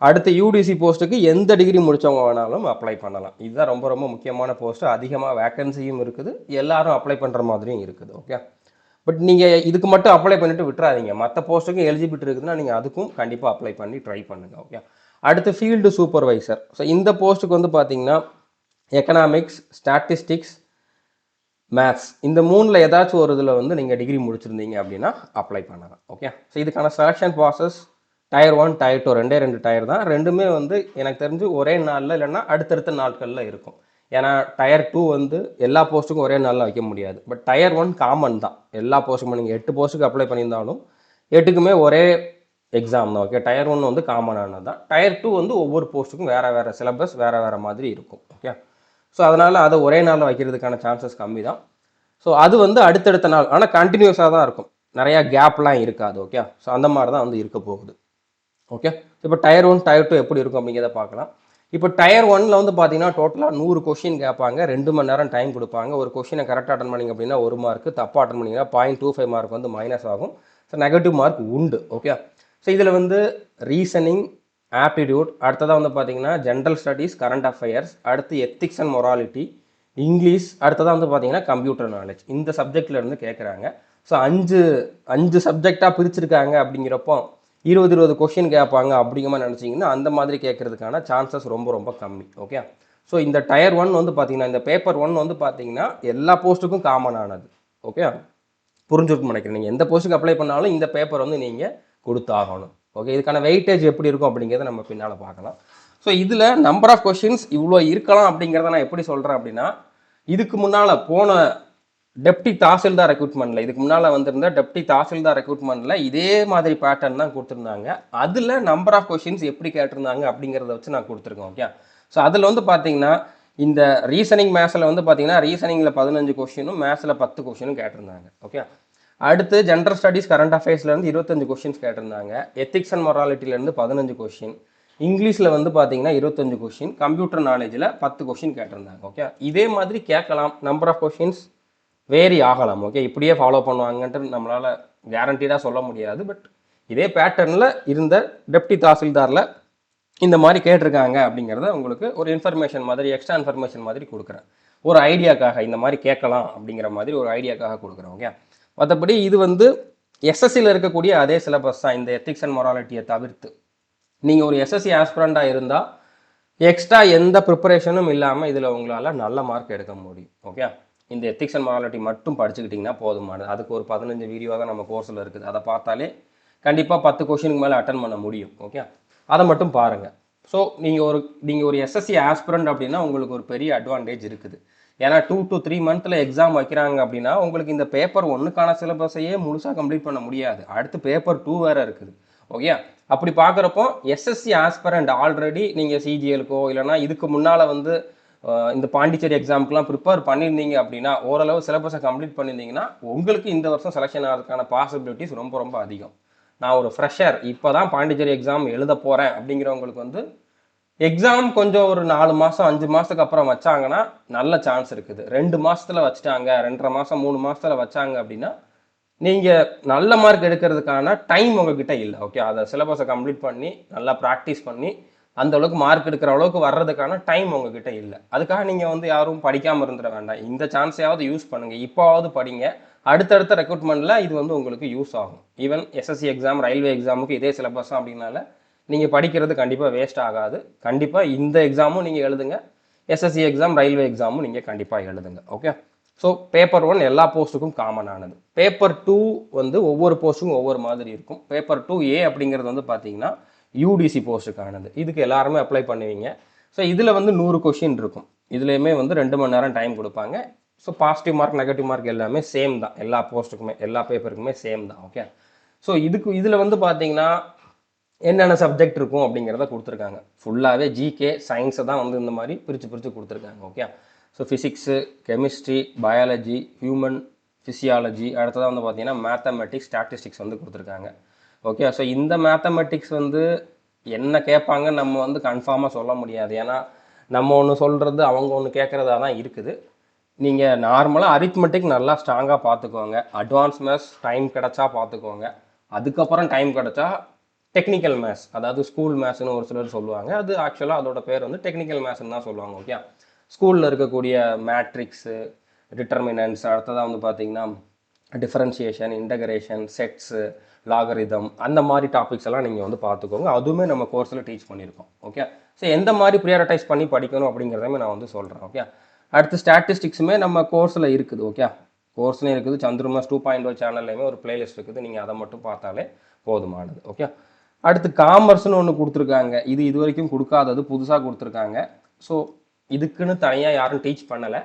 அடுத்து யூடிசி போஸ்ட்டுக்கு எந்த டிகிரி முடித்தவங்க வேணாலும் அப்ளை பண்ணலாம். இதுதான் ரொம்ப ரொம்ப முக்கியமான போஸ்ட்டு. அதிகமாக வேக்கன்சியும் இருக்குது, எல்லாரும் அப்ளை பண்ணுற மாதிரியும் இருக்குது. ஓகே, பட் நீங்கள் இதுக்கு மட்டும் அப்ளை பண்ணிவிட்டு விட்டுறாதீங்க. மற்ற போஸ்ட்டுக்கும் எலிஜிபிலிட்டி இருக்குதுன்னா நீங்கள் அதுக்கும் கண்டிப்பாக அப்ளை பண்ணி ட்ரை பண்ணுங்கள். ஓகே, அடுத்து ஃபீல்டு சூப்பர்வைசர். ஸோ இந்த போஸ்ட்டுக்கு வந்து பார்த்தீங்கன்னா எக்கனாமிக்ஸ், ஸ்டாட்டிஸ்டிக்ஸ், மேத்ஸ் இந்த மூணில் ஏதாச்சும் ஒரு இதில் வந்து நீங்கள் டிகிரி முடிச்சிருந்தீங்க அப்படின்னா அப்ளை பண்ணலாம். ஓகே, ஸோ இதுக்கான selection process tier 1 tier 2 2 tier தான். ரெண்டுமே வந்து எனக்கு தெரிஞ்சு ஒரே நாளில் இல்லைன்னா அடுத்தடுத்த நாட்களில் இருக்கும். ஏன்னா டயர் 2 வந்து எல்லா போஸ்ட்டுக்கும் ஒரே நாளில் வைக்க முடியாது. பட் டயர் 1 காமன் தான் எல்லா போஸ்ட்டுக்கும். நீங்கள் 8 போஸ்ட்டுக்கு அப்ளை பண்ணியிருந்தாலும் 8க்குமே ஒரே எக்ஸாம் தான். ஓகே, டயர் 1 வந்து காமனானது தான். டயர் 2 வந்து ஒவ்வொரு போஸ்ட்டுக்கும் வேறு வேறு சிலபஸ் வேறு மாதிரி இருக்கும். ஓகே, ஸோ அதனால் அதை ஒரே நாளில் வைக்கிறதுக்கான சான்சஸ் கம்மி தான். ஸோ அது வந்து அடுத்தடுத்த நாள், ஆனால் கண்டினியூஸாக தான் இருக்கும், நிறையா கேப்லாம் இருக்காது. ஓகே, ஸோ அந்த மாதிரி தான் வந்து இருக்க போகுது. ஓகே, இப்போ டயர் 1 டயர் 2 எப்படி இருக்கும் அப்படிங்கிறத பார்க்கலாம். இப்போ டயர் 1ல் வந்து பார்த்தீங்கன்னா டோட்டலாக 100 கொஷின் கேட்பாங்க, 2 மணி நேரம் டைம் கொடுப்பாங்க. ஒரு கொஷினை கரெக்டாக அட்டன் பண்ணிங்க அப்படின்னா 1 மார்க்கு, தப்பாக அட்டன் பண்ணிங்கன்னா 0.25 மார்க் வந்து மைனஸ் ஆகும். ஸோ நெகட்டிவ் மார்க் உண்டு. ஓகே, ஸோ இதில் வந்து ரீசனிங், ஆப்டிடியூட், அடுத்ததாக வந்து பார்த்தீங்கன்னா ஜென்ரல் ஸ்டடீஸ், கரண்ட் அஃபேர்ஸ், அடுத்து எத்திக்ஸ் அண்ட் மொராலிட்டி, இங்கிலீஷ், அடுத்ததாக வந்து பார்த்தீங்கன்னா கம்ப்யூட்டர் நாலேஜ். இந்த சப்ஜெக்ட்லேருந்து கேட்குறாங்க. ஸோ அஞ்சு சப்ஜெக்டாக பிரிச்சிருக்காங்க. அப்படிங்கிறப்போ 20 கொஷின் கேட்பாங்க அப்படிங்கிற நினச்சிங்கன்னா அந்த மாதிரி கேட்கறதுக்கான சான்சஸ் ரொம்ப ரொம்ப கம்மி. ஓகே, ஸோ இந்த டயர் 1 வந்து பார்த்தீங்கன்னா இந்த பேப்பர் 1 வந்து பார்த்தீங்கன்னா எல்லா போஸ்ட்டுக்கும் காமனானது. ஓகே, புரிஞ்சுட்டு நினைக்கிறேன். நீங்கள் எந்த போஸ்ட்டுக்கு அப்ளை பண்ணாலும் இந்த பேப்பர் வந்து நீங்கள் கொடுத்தாகணும். ஓகே, இதுக்கான வெயிட்டேஜ் எப்படி இருக்கும் அப்படிங்கிறத நம்ம பின்னால் பார்க்கலாம். ஸோ இதில் நம்பர் ஆஃப் கொஷின்ஸ் இவ்வளோ இருக்கலாம் அப்படிங்கிறத நான் எப்படி சொல்கிறேன் அப்படின்னா, இதுக்கு முன்னால் போன டெப்டி தாசில்தார் ரெக்ரூட்மெண்ட்டில், இதுக்கு முன்னால் வந்திருந்த டெப்டி தாசில்தார் ரெக்ரூட்மெண்ட்டில் இதே மாதிரி பேட்டர்ன் தான் கொடுத்துருந்தாங்க. அதில் நம்பர் ஆஃப் கொஷின்ஸ் எப்படி கேட்டிருந்தாங்க அப்படிங்கிறத வச்சு நான் கொடுத்துருக்கேன். ஓகே, ஸோ அதில் வந்து பார்த்தீங்கன்னா இந்த ரீசனிங் மேத்ஸில் வந்து பார்த்தீங்கன்னா ரீசனிங்கில் 15 கொஷினும் மேத்ஸில் 10 கொஷினும் கேட்டிருந்தாங்க. ஓகே, அடுத்து ஜென்ரல் ஸ்டடீஸ் கரண்ட் அஃபேர்ஸ்லேருந்து 25 கொஷின்ஸ் கேட்டிருந்தாங்க. எத்திக்ஸ் அண்ட் மொராலிட்டிலேருந்து 15 கொஷின், இங்கிலீஷில் வந்து பார்த்தீங்கன்னா 25 கொஷின், கம்ப்யூட்டர் நாலேஜில் 10 கொஷின் கேட்டிருந்தாங்க. ஓகே, இதே மாதிரி கேட்கலாம், நம்பர் ஆஃப் கொஷின்ஸ் வேரி ஆகலாம். ஓகே, இப்படியே ஃபாலோ பண்ணுவாங்கன்ட்டு நம்மளால் கேரண்டீடாக சொல்ல முடியாது. பட் இதே பேட்டர்னில் இருந்த டெப்டி தாசில்தாரில் இந்த மாதிரி கேட்டிருக்காங்க அப்படிங்கிறத உங்களுக்கு ஒரு இன்ஃபர்மேஷன் மாதிரி, எக்ஸ்ட்ரா இன்ஃபர்மேஷன் மாதிரி கொடுக்குறேன். ஒரு ஐடியாக்காக இந்த மாதிரி கேட்கலாம் அப்படிங்கிற மாதிரி ஒரு ஐடியாக்காக கொடுக்குறேன். ஓகே, மற்றபடி இது வந்து எஸ்எஸ்சியில் இருக்கக்கூடிய அதே சிலபஸ் தான். இந்த எத்திக்ஸ் அண்ட் மொராலிட்டியை தவிர்த்து நீங்கள் ஒரு எஸ்எஸ்சி ஆஸ்பிரண்டாக இருந்தால் எக்ஸ்ட்ரா எந்த ப்ரிப்பரேஷனும் இல்லாமல் இதில் உங்களால் நல்ல மார்க் எடுக்க முடியும். ஓகே, இந்த எத்திக்ஸ் அண்ட் மொராலிட்டி மட்டும் படிச்சுக்கிட்டிங்கன்னா போதுமானது. அதுக்கு ஒரு 15 வீடியோ தான் நம்ம கோர்ஸில் இருக்குது. அதை பார்த்தாலே கண்டிப்பாக 10 கொஷினுக்கு மேலே அட்டன் பண்ண முடியும். ஓகே, அதை மட்டும் பாருங்கள். ஸோ நீங்கள் ஒரு எஸ்எஸ்சி ஆஸ்பிரண்ட் அப்படின்னா உங்களுக்கு ஒரு பெரிய அட்வான்டேஜ் இருக்குது. ஏன்னா 2 to 3 மந்த்தில் எக்ஸாம் வைக்கிறாங்க அப்படின்னா உங்களுக்கு இந்த பேப்பர் 1க்கான சிலபஸையே முழுசாக கம்ப்ளீட் பண்ண முடியாது. அடுத்து பேப்பர் 2 வேறு இருக்குது. ஓகே, அப்படி பார்க்குறப்போ எஸ்எஸ்சி ஆஸ்பிரண்ட் ஆல்ரெடி நீங்கள் சிஜிஎலுக்கோ இல்லைனா இதுக்கு முன்னால் வந்து இந்த பாண்டிச்சேரி எக்ஸாமுக்குலாம் ப்ரிப்பேர் பண்ணியிருந்தீங்க அப்படின்னா, ஓரளவு சிலபஸை கம்ப்ளீட் பண்ணியிருந்தீங்கன்னா உங்களுக்கு இந்த வருஷம் செலெக்ஷன் ஆகிறதுக்கான பாசிபிலிட்டிஸ் ரொம்ப ரொம்ப அதிகம். நான் ஒரு ஃப்ரெஷர், இப்போ தான் பாண்டிச்சேரி எக்ஸாம் எழுத போகிறேன் அப்படிங்கிறவங்களுக்கு வந்து எக்ஸாம் கொஞ்சம் ஒரு 4 மாதம் 5 மாதத்துக்கு அப்புறம் வச்சாங்கன்னா நல்ல சான்ஸ் இருக்குது. 2 மாதத்தில் வச்சுட்டாங்க, 2.5 மாதம் 3 மாதத்தில் வச்சாங்க அப்படின்னா நீங்கள் நல்ல மார்க் எடுக்கிறதுக்கான டைம் உங்ககிட்ட இல்லை. ஓகே, அதை சிலபஸை கம்ப்ளீட் பண்ணி நல்லா ப்ராக்டிஸ் பண்ணி அந்த அளவுக்கு மார்க் எடுக்கிற அளவுக்கு வர்றதுக்கான டைம் உங்ககிட்ட இல்லை. அதுக்காக நீங்கள் வந்து யாரும் படிக்காமல் இருந்துட வேண்டாம். இந்த சான்ஸையாவது யூஸ் பண்ணுங்கள். இப்போவாவது படிங்க. அடுத்தடுத்த ரெக்ரூட்மெண்ட்டில் இது வந்து உங்களுக்கு யூஸ் ஆகும். ஈவன் எஸ்எஸ்சி எக்ஸாம், ரயில்வே எக்ஸாமுக்கு இதே சிலபஸ் அப்படின்னால நீங்கள் படிக்கிறது கண்டிப்பாக வேஸ்ட் ஆகாது. கண்டிப்பாக இந்த எக்ஸாமும் நீங்கள் எழுதுங்க, எஸ்எஸ்சி எக்ஸாம், ரயில்வே எக்ஸாமும் நீங்கள் கண்டிப்பாக எழுதுங்க. ஓகே, ஸோ பேப்பர் 1 எல்லா போஸ்ட்டுக்கும் காமனானது. பேப்பர் 2 வந்து ஒவ்வொரு போஸ்ட்டுக்கும் ஒவ்வொரு மாதிரி இருக்கும். பேப்பர் 2A அப்படிங்கிறது வந்து பார்த்தீங்கன்னா யூடிசி போஸ்ட்டுக்கானது. இதுக்கு எல்லாருமே அப்ளை பண்ணுவீங்க. ஸோ இதில் வந்து 100 கொஷின் இருக்கும். இதுலேயுமே வந்து 2 மணி நேரம் டைம் கொடுப்பாங்க. So positive mark, negative mark எல்லாமே சேம் தான். எல்லா போஸ்ட்டுக்குமே, எல்லா பேப்பருக்குமே சேம் தான். ஓகே, ஸோ இதில் வந்து பார்த்தீங்கன்னா என்னென்ன சப்ஜெக்ட் இருக்கும் அப்படிங்கிறத கொடுத்துருக்காங்க. ஃபுல்லாகவே ஜிகே, சயின்ஸை தான் வந்து இந்த மாதிரி பிரித்து கொடுத்துருக்காங்க. Okay, so physics, chemistry, biology, human physiology, அடுத்ததாக வந்து பார்த்தீங்கன்னா மேத்தமெட்டிக்ஸ், ஸ்டாட்டிஸ்டிக்ஸ் வந்து கொடுத்துருக்காங்க. ஓகே, ஸோ இந்த மேத்தமெட்டிக்ஸ் வந்து என்ன கேட்பாங்கன்னு நம்ம வந்து கன்ஃபார்மாக சொல்ல முடியாது. ஏன்னா நம்ம ஒன்று சொல்கிறது அவங்க ஒன்று கேட்குறதா தான் இருக்குது. நீங்கள் நார்மலாக அரித்மெட்டிக் நல்லா ஸ்ட்ராங்காக பார்த்துக்கோங்க. அட்வான்ஸ் மேத்ஸ் டைம் கிடச்சா பார்த்துக்கோங்க. அதுக்கப்புறம் டைம் கிடச்சா டெக்னிக்கல் மேத்ஸ், அதாவது ஸ்கூல் மேத்ஸ்னு ஒரு சிலர் சொல்லுவாங்க. அது ஆக்சுவலாக அதோட பேர் வந்து டெக்னிக்கல் மேத்ஸ்ன்னு தான் சொல்லுவாங்க. ஓகே, ஸ்கூலில் இருக்கக்கூடிய மேட்ரிக்ஸு, டிட்டர்மினன்ட்ஸ், அடுத்ததாக வந்து பார்த்தீங்கன்னா டிஃபரன்ஷியேஷன், இன்டகிரேஷன், செட்ஸு, லாகரிதம், அந்த மாதிரி டாபிக்ஸ் எல்லாம் நீங்கள் வந்து பார்த்துக்கோங்க. அதுவுமே நம்ம கோர்ஸில் டீச் பண்ணியிருக்கோம். ஓகே, ஸோ எந்த மாதிரி ப்ரியாரிட்டைஸ் பண்ணி படிக்கணும் அப்படிங்கிறதையுமே நான் வந்து சொல்கிறேன். ஓகே, அடுத்து ஸ்டாட்டிஸ்டிக்ஸுமே நம்ம கோர்ஸில் இருக்குது. ஓகே, கோர்ஸ்லேயும் இருக்குது. சந்திரமாஸ் 2.0 சேனல்லையுமே ஒரு பிளேலிஸ்ட் இருக்குது. நீங்கள் அதை மட்டும் பார்த்தாலே போதுமானது. ஓகே, அடுத்து காமர்ஸ்னு ஒன்று கொடுத்துருக்காங்க. இது வரைக்கும் கொடுக்காதது, புதுசாக கொடுத்துருக்காங்க. ஸோ இதுக்குன்னு தனியாக யாரும் டீச் பண்ணலை.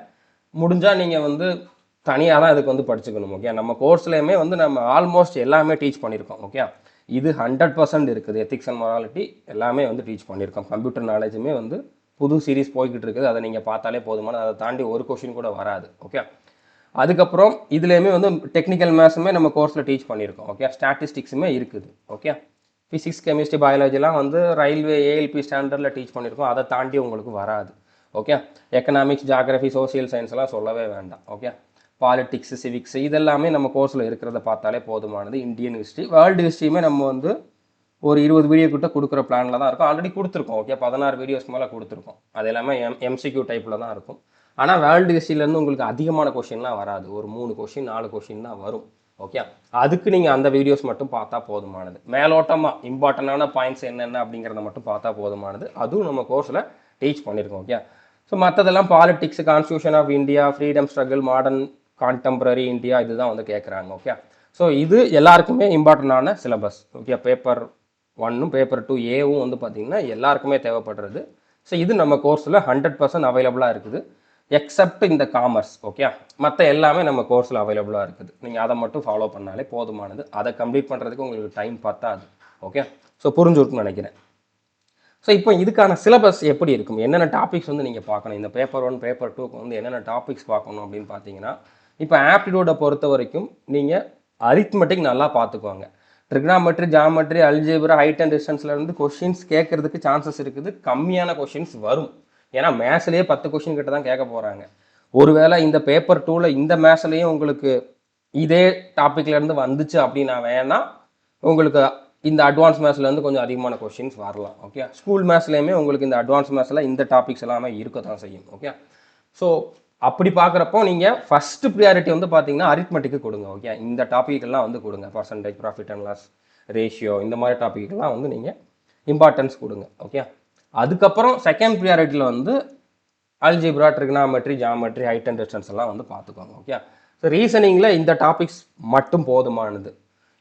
முடிஞ்சால் நீங்கள் வந்து தனியாக தான் இதுக்கு வந்து படிச்சுக்கணும். ஓகே, நம்ம கோர்ஸ்லேயுமே வந்து நம்ம ஆல்மோஸ்ட் எல்லாமே டீச் பண்ணியிருக்கோம். ஓகே, இது 100% இருக்குது. எத்திக்ஸ் அண்ட் மொராலிட்டி எல்லாமே வந்து டீச் பண்ணியிருக்கோம். கம்ப்யூட்டர் நாலேஜுமே வந்து புது சீரீஸ் போய்கிட்டு இருக்குது. அதை நீங்கள் பார்த்தாலே போதுமான, அதை தாண்டி ஒரு கொஷின் கூட வராது. ஓகே, அதுக்கப்புறம் இதுலேயுமே வந்து டெக்னிக்கல் மேத்ஸுமே நம்ம கோர்ஸில் டீச் பண்ணியிருக்கோம். ஓகே, ஸ்டாட்டிஸ்டிக்ஸுமே இருக்குது. ஓகே, ஃபிசிக்ஸ், கெமிஸ்ட்ரி, பயாலஜிலாம் வந்து ரயில்வே ஏஎல்பி ஸ்டாண்டர்டில் டீச் பண்ணியிருக்கோம். அதை தாண்டி உங்களுக்கு வராது. ஓகே, எக்கனாமிக்ஸ், ஜியாகிரஃபி, சோசியல் சயின்ஸ்லாம் சொல்லவே வேண்டாம். ஓகே, பாலிட்டிக்ஸ், சிவிக்ஸ் இதெல்லாமே நம்ம கோர்ஸில் இருக்கிறத பார்த்தாலே போதுமானது. இந்தியன் ஹிஸ்ட்ரி, வேர்ல்டு ஹிஸ்ட்ரியுமே நம்ம வந்து ஒரு 20 வீடியோ கிட்ட கொடுக்குற பிளானில் தான் இருக்கும். ஆல்ரெடி கொடுத்துருக்கோம். ஓகே, 16 வீடியோஸ் மேலே கொடுத்துருக்கோம். அது எல்லாமே எம்சிக்யூ டைப்பில் தான் இருக்கும். ஆனால் வேர்ல்டு ஹிஸ்ட்ரியிலேருந்து உங்களுக்கு அதிகமான கொஷின்லாம் வராது. ஒரு 3 கொஷின் 4 கொஷின் தான் வரும். ஓகே, அதுக்கு நீங்கள் அந்த வீடியோஸ் மட்டும் பார்த்தா போதுமானது. மேலோட்டமாக இம்பார்ட்டண்டான பாயிண்ட்ஸ் என்னென்ன அப்படிங்கிறத மட்டும் பார்த்தா போதுமானது. அதுவும் நம்ம கோர்ஸில் டீச் பண்ணியிருக்கோம். ஓகே, ஸோ மற்றதெல்லாம் politics, constitution of India, freedom struggle, modern contemporary India, இதுதான் வந்து கேட்குறாங்க. ஓகே, ஸோ இது எல்லாருக்குமே இம்பார்ட்டண்டான சிலபஸ். ஓகே, பேப்பர் 1 பேப்பர் 2 ஏவும் வந்து பார்த்திங்கன்னா எல்லாருக்குமே தேவைப்படுறது. ஸோ இது நம்ம கோர்ஸில் 100% அவைலபிளாக இருக்குது. எக்ஸப்ட் இந்த காமர்ஸ். ஓகே, மற்ற எல்லாமே நம்ம கோர்ஸில் அவைலபிளாக இருக்குது. நீங்கள் அதை மட்டும் ஃபாலோ பண்ணாலே போதுமானது. அதை கம்ப்ளீட் பண்ணுறதுக்கு உங்களுக்கு டைம் பத்தாது. ஓகே, ஸோ புரிஞ்சுருக்குன்னு நினைக்கிறேன். ஸோ இப்போ இதுக்கான சிலபஸ் எப்படி இருக்கும், என்னென்ன டாபிக்ஸ் வந்து நீங்கள் பார்க்கணும், இந்த பேப்பர் 1 பேப்பர் 2க்கு வந்து என்னென்ன டாபிக்ஸ் பார்க்கணும் அப்படின்னு பார்த்தீங்கன்னா, இப்போ ஆப்டிடியூடை பொறுத்த வரைக்கும் நீங்கள் அரித்மெட்டிக் நல்லா பார்த்துக்குவாங்க. Trigonometry, geometry, algebra, height and டிஸ்டன்ஸ்லேருந்து கொஷின்ஸ் கேட்கறதுக்கு சான்சஸ் இருக்குது. கம்மியான கொஷின்ஸ் வரும். ஏன்னா மேத்ஸ்லேயே 10 கொஷின் கிட்ட தான் கேட்க போகிறாங்க. ஒருவேளை இந்த பேப்பர் 2ல் இந்த மேத்ஸ்லேயும் உங்களுக்கு இதே டாப்பிக்லேருந்து வந்துச்சு அப்படின்னா வேணால் உங்களுக்கு இந்த அட்வான்ஸ் மேத்ஸ்லேருந்து கொஞ்சம் அதிகமான கொஷின்ஸ் வரலாம். ஓகே, ஸ்கூல் மேத்ஸ்லேயுமே உங்களுக்கு இந்த அட்வான்ஸ் மேத்ஸில் இந்த டாபிக்ஸ் எல்லாமே இருக்க தான் செய்யும். ஓகே, ஸோ அப்படி பார்க்குறப்போ நீங்கள் ஃபஸ்ட்டு ப்ரியாரிட்டி வந்து பார்த்தீங்கன்னா அரித்மெட்டிக்கு கொடுங்க. ஓகே, இந்த டாப்பிக்கெல்லாம் வந்து கொடுங்க. Percentage, profit and loss ratio, இந்த மாதிரி டாப்பிக்கெல்லாம் வந்து நீங்கள் இம்பார்ட்டன்ஸ் கொடுங்க. ஓகே, அதுக்கப்புறம் செகண்ட் ப்ரியாரிட்டியில் வந்து algebra, trigonometry, geometry, height and distance எல்லாம் வந்து பார்த்துக்கோங்க. ஓகே, ஸோ ரீசனிங்கில் இந்த டாபிக்ஸ் மட்டும் போதுமானது.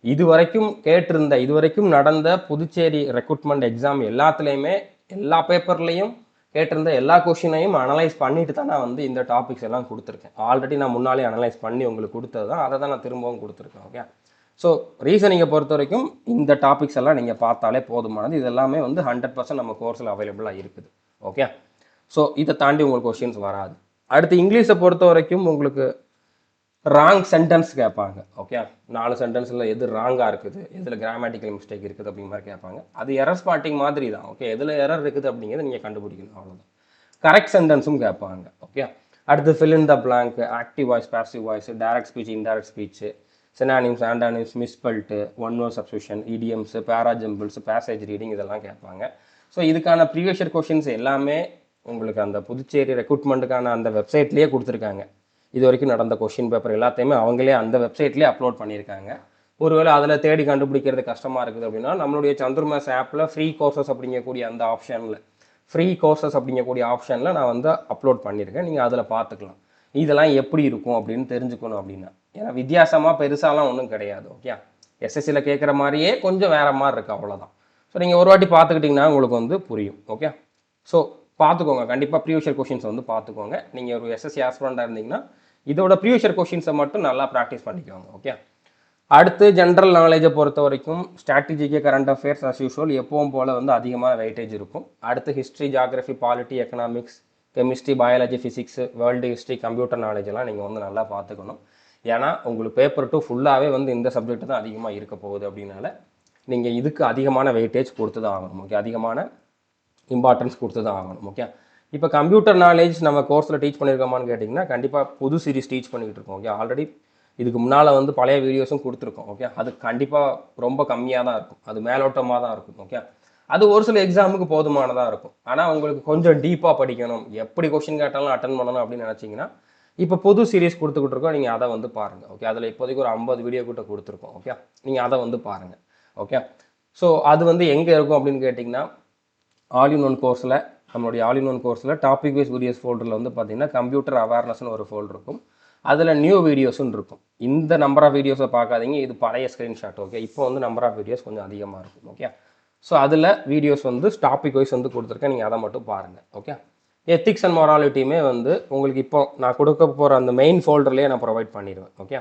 இதுவரைக்கும் நடந்த புதுச்சேரி ரெக்ரூட்மெண்ட் எக்ஸாம் எல்லாத்துலேயுமே எல்லா பேப்பர்லேயும் கேட்டிருந்த எல்லா கொஷினையும் அனலைஸ் பண்ணிட்டு தான் நான் வந்து இந்த டாபிக்ஸ் எல்லாம் கொடுத்துருக்கேன். ஆல்ரெடி நான் முன்னாலே அனலைஸ் பண்ணி உங்களுக்கு கொடுத்தது தான், அதை தான் நான் திரும்பவும் கொடுத்துருக்கேன். ஓகே, ஸோ ரீசனிங்கை பொறுத்த வரைக்கும் இந்த டாபிக்ஸ் எல்லாம் நீங்கள் பார்த்தாலே போதுமானது. இது எல்லாமே வந்து 100% நம்ம கோர்ஸில் அவைலபிளாக இருக்குது. ஓகே, ஸோ இதை தாண்டி உங்களுக்கு கொஷின்ஸ் வராது. அடுத்து இங்கிலீஷை பொறுத்த வரைக்கும் உங்களுக்கு ராங் சென்டென்ஸ் கேட்பாங்க. ஓகே, 4 சென்டென்ஸில் எது ராங்காக இருக்குது, எதில் கிராமட்டிக்கல் மிஸ்டேக் இருக்குது அப்படிங்கிற மாதிரி கேட்பாங்க. அது எரர் ஸ்பாட்டிங் மாதிரி தான். ஓகே, எதில் எரர் இருக்குது அப்படிங்கிறத நீங்கள் கண்டுபிடிக்கணும், அவ்வளோதான். கரெக்ட் சென்டென்ஸும் கேட்பாங்க. ஓகே, அடுத்து fill in the blank, active voice, passive voice, direct speech, indirect speech, synonyms, antonyms, misspelt, one word substitution, idioms, parajumbles, passage reading, இதெல்லாம் கேட்பாங்க. ஸோ இதுக்கான ப்ரீவியஸ் இயர் கொஷின்ஸ் எல்லாமே உங்களுக்கு அந்த புதுச்சேரி ரெக்ரூட்மெண்ட்டுக்கான அந்த வெப்சைட்லேயே கொடுத்துருக்காங்க. இது வரைக்கும் நடந்த கொஷின் பேப்பர் எல்லாத்தையுமே அவங்களே அந்த வெப்சைட்லேயே அப்லோட் பண்ணியிருக்காங்க. ஒருவேளை அதில் தேடி கண்டுபிடிக்கிறது கஷ்டமாக இருக்குது அப்படின்னா நம்மளுடைய சந்திரமாஸ் ஆப்பில் ஃப்ரீ கோர்சஸ் அப்படிங்கக்கூடிய அந்த ஆப்ஷனில் நான் வந்து அப்லோட் பண்ணியிருக்கேன். நீங்கள் அதில் பார்த்துக்கலாம் இதெல்லாம் எப்படி இருக்கும் அப்படின்னு தெரிஞ்சுக்கணும் அப்படின்னா. ஏன்னா வித்தியாசமாக பெருசாலாம் ஒன்றும் கிடையாது. ஓகே, எஸ்எஸ்சியில் கேட்குற மாதிரியே கொஞ்சம் வேறு மாதிரி இருக்குது, அவ்வளோதான். ஸோ நீங்கள் ஒரு வாட்டி பார்த்துக்கிட்டிங்கன்னா உங்களுக்கு வந்து புரியும். ஓகே, ஸோ பார்த்துக்கோங்க, கண்டிப்பாக ப்ரீவியஸ் இயர் கொஷின்ஸை வந்து பார்த்துக்கோங்க. நீங்கள் ஒரு எஸ்எஸ்சி ஆஸ்பிரண்டாக இருந்தீங்கன்னா இதோட ப்ரீவியஸ் இயர் கொஷின்ஸை மட்டும் நல்லா ப்ராக்டிஸ் பண்ணிக்கோங்க. ஓகே, அடுத்து ஜென்ரல் நாலேஜை பொறுத்த வரைக்கும் ஸ்ட்ராட்டஜிக்கு, கரண்ட் அஃபேர்ஸ் அஸ் யூஷுவல் எப்பவும் போல் வந்து அதிகமாக வெயிட்டேஜ் இருக்கும். அடுத்து history, geography, polity, economics, chemistry, biology, physics, world history, computer நாலேஜெல்லாம் நீங்கள் வந்து நல்லா பார்த்துக்கணும். ஏன்னா உங்களுக்கு பேப்பர் 2 ஃபுல்லாகவே வந்து இந்த சப்ஜெக்ட் தான் அதிகமாக இருக்க போகுது. அப்படின்னால நீங்கள் இதுக்கு அதிகமான வெயிட்டேஜ் கொடுத்து தான் ஆகணும். ஓகே, அதிகமான இம்பார்ட்டன்ஸ் கொடுத்து தான் ஆகணும். ஓகே, இப்போ கம்ப்யூட்டர் நாலேஜ் நம்ம கோர்ஸில் டீச் பண்ணியிருக்கோமான்னு கேட்டிங்கன்னா கண்டிப்பாக புது சீரிஸ் டீச் பண்ணிக்கிட்டு இருக்கோம். ஓகே, ஆல்ரெடி இதுக்கு முன்னால் வந்து பழைய வீடியோஸும் கொடுத்துருக்கோம். ஓகே, அது கண்டிப்பாக ரொம்ப கம்மியாக தான் இருக்கும், அது மேலோட்டமாக தான் இருக்கும். ஓகே, அது ஒரு சில எக்ஸாமுக்கு போதுமானதாக இருக்கும். ஆனால் உங்களுக்கு கொஞ்சம் டீப்பாக படிக்கணும், எப்படி கொஸ்டின் கேட்டாலும் அட்டன் பண்ணணும் அப்படின்னு நினச்சிங்கன்னா இப்போ புது சீரீஸ் கொடுத்துக்கிட்டு இருக்கோம், நீங்கள் அதை வந்து பாருங்கள். ஓகே, அதில் இப்போதைக்கு ஒரு 50 வீடியோ கிட்ட கொடுத்துருக்கோம். ஓகே, நீங்கள் அதை வந்து பாருங்கள். ஓகே, ஸோ அது வந்து எங்கே இருக்கும் அப்படின்னு கேட்டிங்கன்னா, ஆல் இன் ஒன் கோர்ஸில், நம்மளுடைய ஆல் இன் ஒன் கோர்ஸில் டாபிக் வைஸ் வீடியோஸ் ஃபோல்டரில் வந்து பார்த்தீங்கன்னா கம்ப்யூட்டர் அவேர்னஸ்னு ஒரு ஃபோல்டர் இருக்கும். அதில் நியூ வீடியோஸ்ன்னு இருக்கும். இந்த நம்பர் ஆஃப் வீடியோஸை பார்க்காதீங்க, இது பழைய ஸ்க்ரீன்ஷாட். ஓகே, இப்போ வந்து நம்பர் ஆஃப் வீடியோஸ் கொஞ்சம் அதிகமாக இருக்கும். ஓகே, ஸோ அதில் வீடியோஸ் வந்து டாபிக் வைஸ் வந்து கொடுத்துருக்கேன், நீங்கள் அதை மட்டும் பாருங்கள். ஓகே, எத்திக்ஸ் அண்ட் மொராலிட்டியுமே வந்து உங்களுக்கு இப்போ நான் கொடுக்க போகிற அந்த மெயின் ஃபோல்டர்லேயே நான் ப்ரொவைட் பண்ணிடுவேன். ஓகே,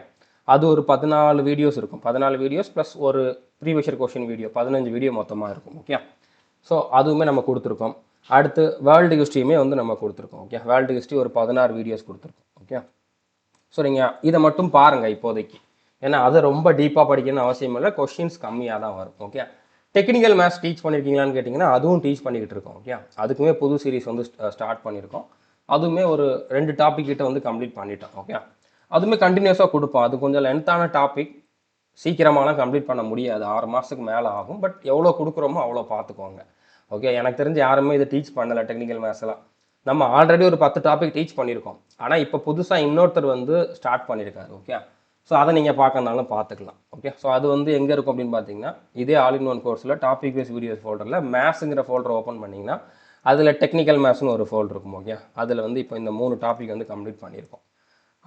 அது ஒரு 14 வீடியோஸ் இருக்கும். 14 வீடியோஸ் ப்ளஸ் ஒரு ப்ரீவியஸ் கொஸ்டின் வீடியோ, 15 வீடியோ மொத்தமாக இருக்கும். ஓகே, ஸோ அதுவுமே நம்ம கொடுத்துருக்கோம். அடுத்து வேர்ல்டு ஹிஸ்ட்ரியுமே வந்து நம்ம கொடுத்துருக்கோம். ஓகே, வேர்ல்டு ஹிஸ்ட்ரி ஒரு 16 வீடியோஸ் கொடுத்துருக்கோம். ஓகே, ஸோ நீங்கள் இதை மட்டும் பாருங்கள் இப்போதைக்கு, ஏன்னா அதை ரொம்ப டீப்பாக படிக்கணும்னு அவசியம் இல்லை, கொஸ்டின்ஸ் கம்மியாக தான் வரும். ஓகே, டெக்னிக்கல் மேத்ஸ் டீச் பண்ணியிருக்கீங்களான்னு கேட்டிங்கன்னா அதுவும் டீச் பண்ணிக்கிட்டு இருக்கோம். ஓகே, அதுக்குமே புது சீரிஸ் வந்து ஸ்டார்ட் பண்ணியிருக்கோம். அதுவுமே ஒரு 2 டாபிக் கிட்ட வந்து கம்ப்ளீட் பண்ணிட்டோம். ஓகே, அதுவுமே கண்டினியூஸாக கொடுப்போம். அது கொஞ்சம் லென்த்தான டாபிக், சீக்கிரமாலாம் கம்ப்ளீட் பண்ண முடியாது, 6 மாதத்துக்கு மேலே ஆகும். பட் எவ்வளோ கொடுக்குறோமோ அவ்வளோ பார்த்துக்கோங்க. ஓகே, எனக்கு தெரிஞ்சு யாருமே இதை டீச் பண்ணலை டெக்னிக்கல் மேத்ஸ்லாம். நம்ம ஆல்ரெடி ஒரு 10 டாபிக் டீச் பண்ணியிருக்கோம். ஆனால் இப்போ புதுசாக இன்னொருத்தர் வந்து ஸ்டார்ட் பண்ணியிருக்காரு. ஓகே, ஸோ அதை நீங்கள் பார்க்கறதுனாலும் பார்த்துக்கலாம். ஓகே, ஸோ அது வந்து எங்கே இருக்கும் அப்படின்னு பார்த்தீங்கன்னா, இதே ஆல் இன் ஒன் கோர்ஸில் டாபிக் வைஸ் வீடியோஸ் ஃபோல்டரில் மேத்ஸுங்கிற ஃபோல்டர் ஓப்பன் பண்ணிங்கன்னா அதில் டெக்னிக்கல் மேத்ஸ்னு ஒரு ஃபோல்டர் இருக்கும். ஓகே, அதில் வந்து இப்போ இந்த 3 டாபிக் வந்து கம்ப்ளீட் பண்ணியிருக்கோம்.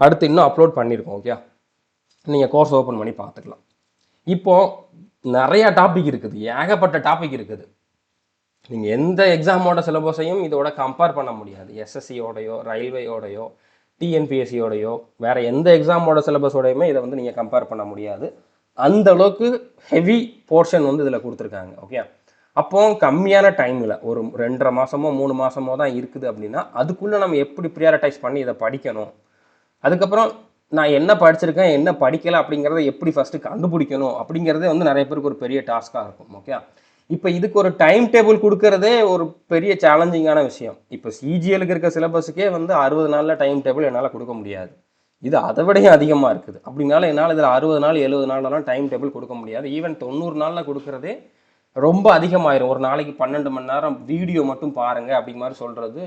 அடுத்து இன்னும் அப்லோட் பண்ணியிருக்கோம். ஓகே, நீங்கள் கோர்ஸ் ஓப்பன் பண்ணி பார்த்துக்கலாம். இப்போது நிறையா டாபிக் இருக்குது, ஏகப்பட்ட டாபிக் இருக்குது. நீங்கள் எந்த எக்ஸாமோட சிலபஸையும் இதோட கம்பேர் பண்ண முடியாது. எஸ்எஸ்சியோடையோ ரயில்வேயோடையோ டிஎன்பிஎஸ்சியோடையோ வேறு எந்த எக்ஸாமோட சிலபஸோடையுமே இதை வந்து நீங்கள் கம்பேர் பண்ண முடியாது. அந்த அளவுக்கு ஹெவி போர்ஷன் வந்து இதில் கொடுத்துருக்காங்க. ஓகே, அப்போ கம்மியான டைமில் ஒரு 2.5 மாதமோ 3 மாதமோ தான் இருக்குது அப்படின்னா அதுக்குள்ளே நம்ம எப்படி ப்ரியாரிட்டைஸ் பண்ணி இதை படிக்கணும், அதுக்கப்புறம் நான் என்ன படிச்சிருக்கேன் என்ன படிக்கலை அப்படிங்கிறத எப்படி ஃபஸ்ட்டு கண்டுபிடிக்கணும் அப்படிங்கிறதே வந்து நிறைய பேருக்கு ஒரு பெரிய டாஸ்க்காக இருக்கும். ஓகே, இப்போ இதுக்கு ஒரு டைம் டேபிள் கொடுக்கறதே ஒரு பெரிய சேலஞ்சிங்கான விஷயம். இப்போ சிஜிஎலுக்கு இருக்க சிலபஸுக்கே வந்து 60 நாளில் டைம் டேபிள் என்னால் கொடுக்க முடியாது. இது அதை விடையும் அதிகமாக இருக்குது. அப்படினால என்னால் இதில் 60 நாள் 70 நாள்லாம் டைம் டேபிள் கொடுக்க முடியாது. ஈவன் 90 நாளில் கொடுக்குறதே ரொம்ப அதிகமாயிரும். ஒரு நாளைக்கு 12 மணி நேரம் வீடியோ மட்டும் பாருங்கள் அப்படிங்க மாதிரி சொல்கிறது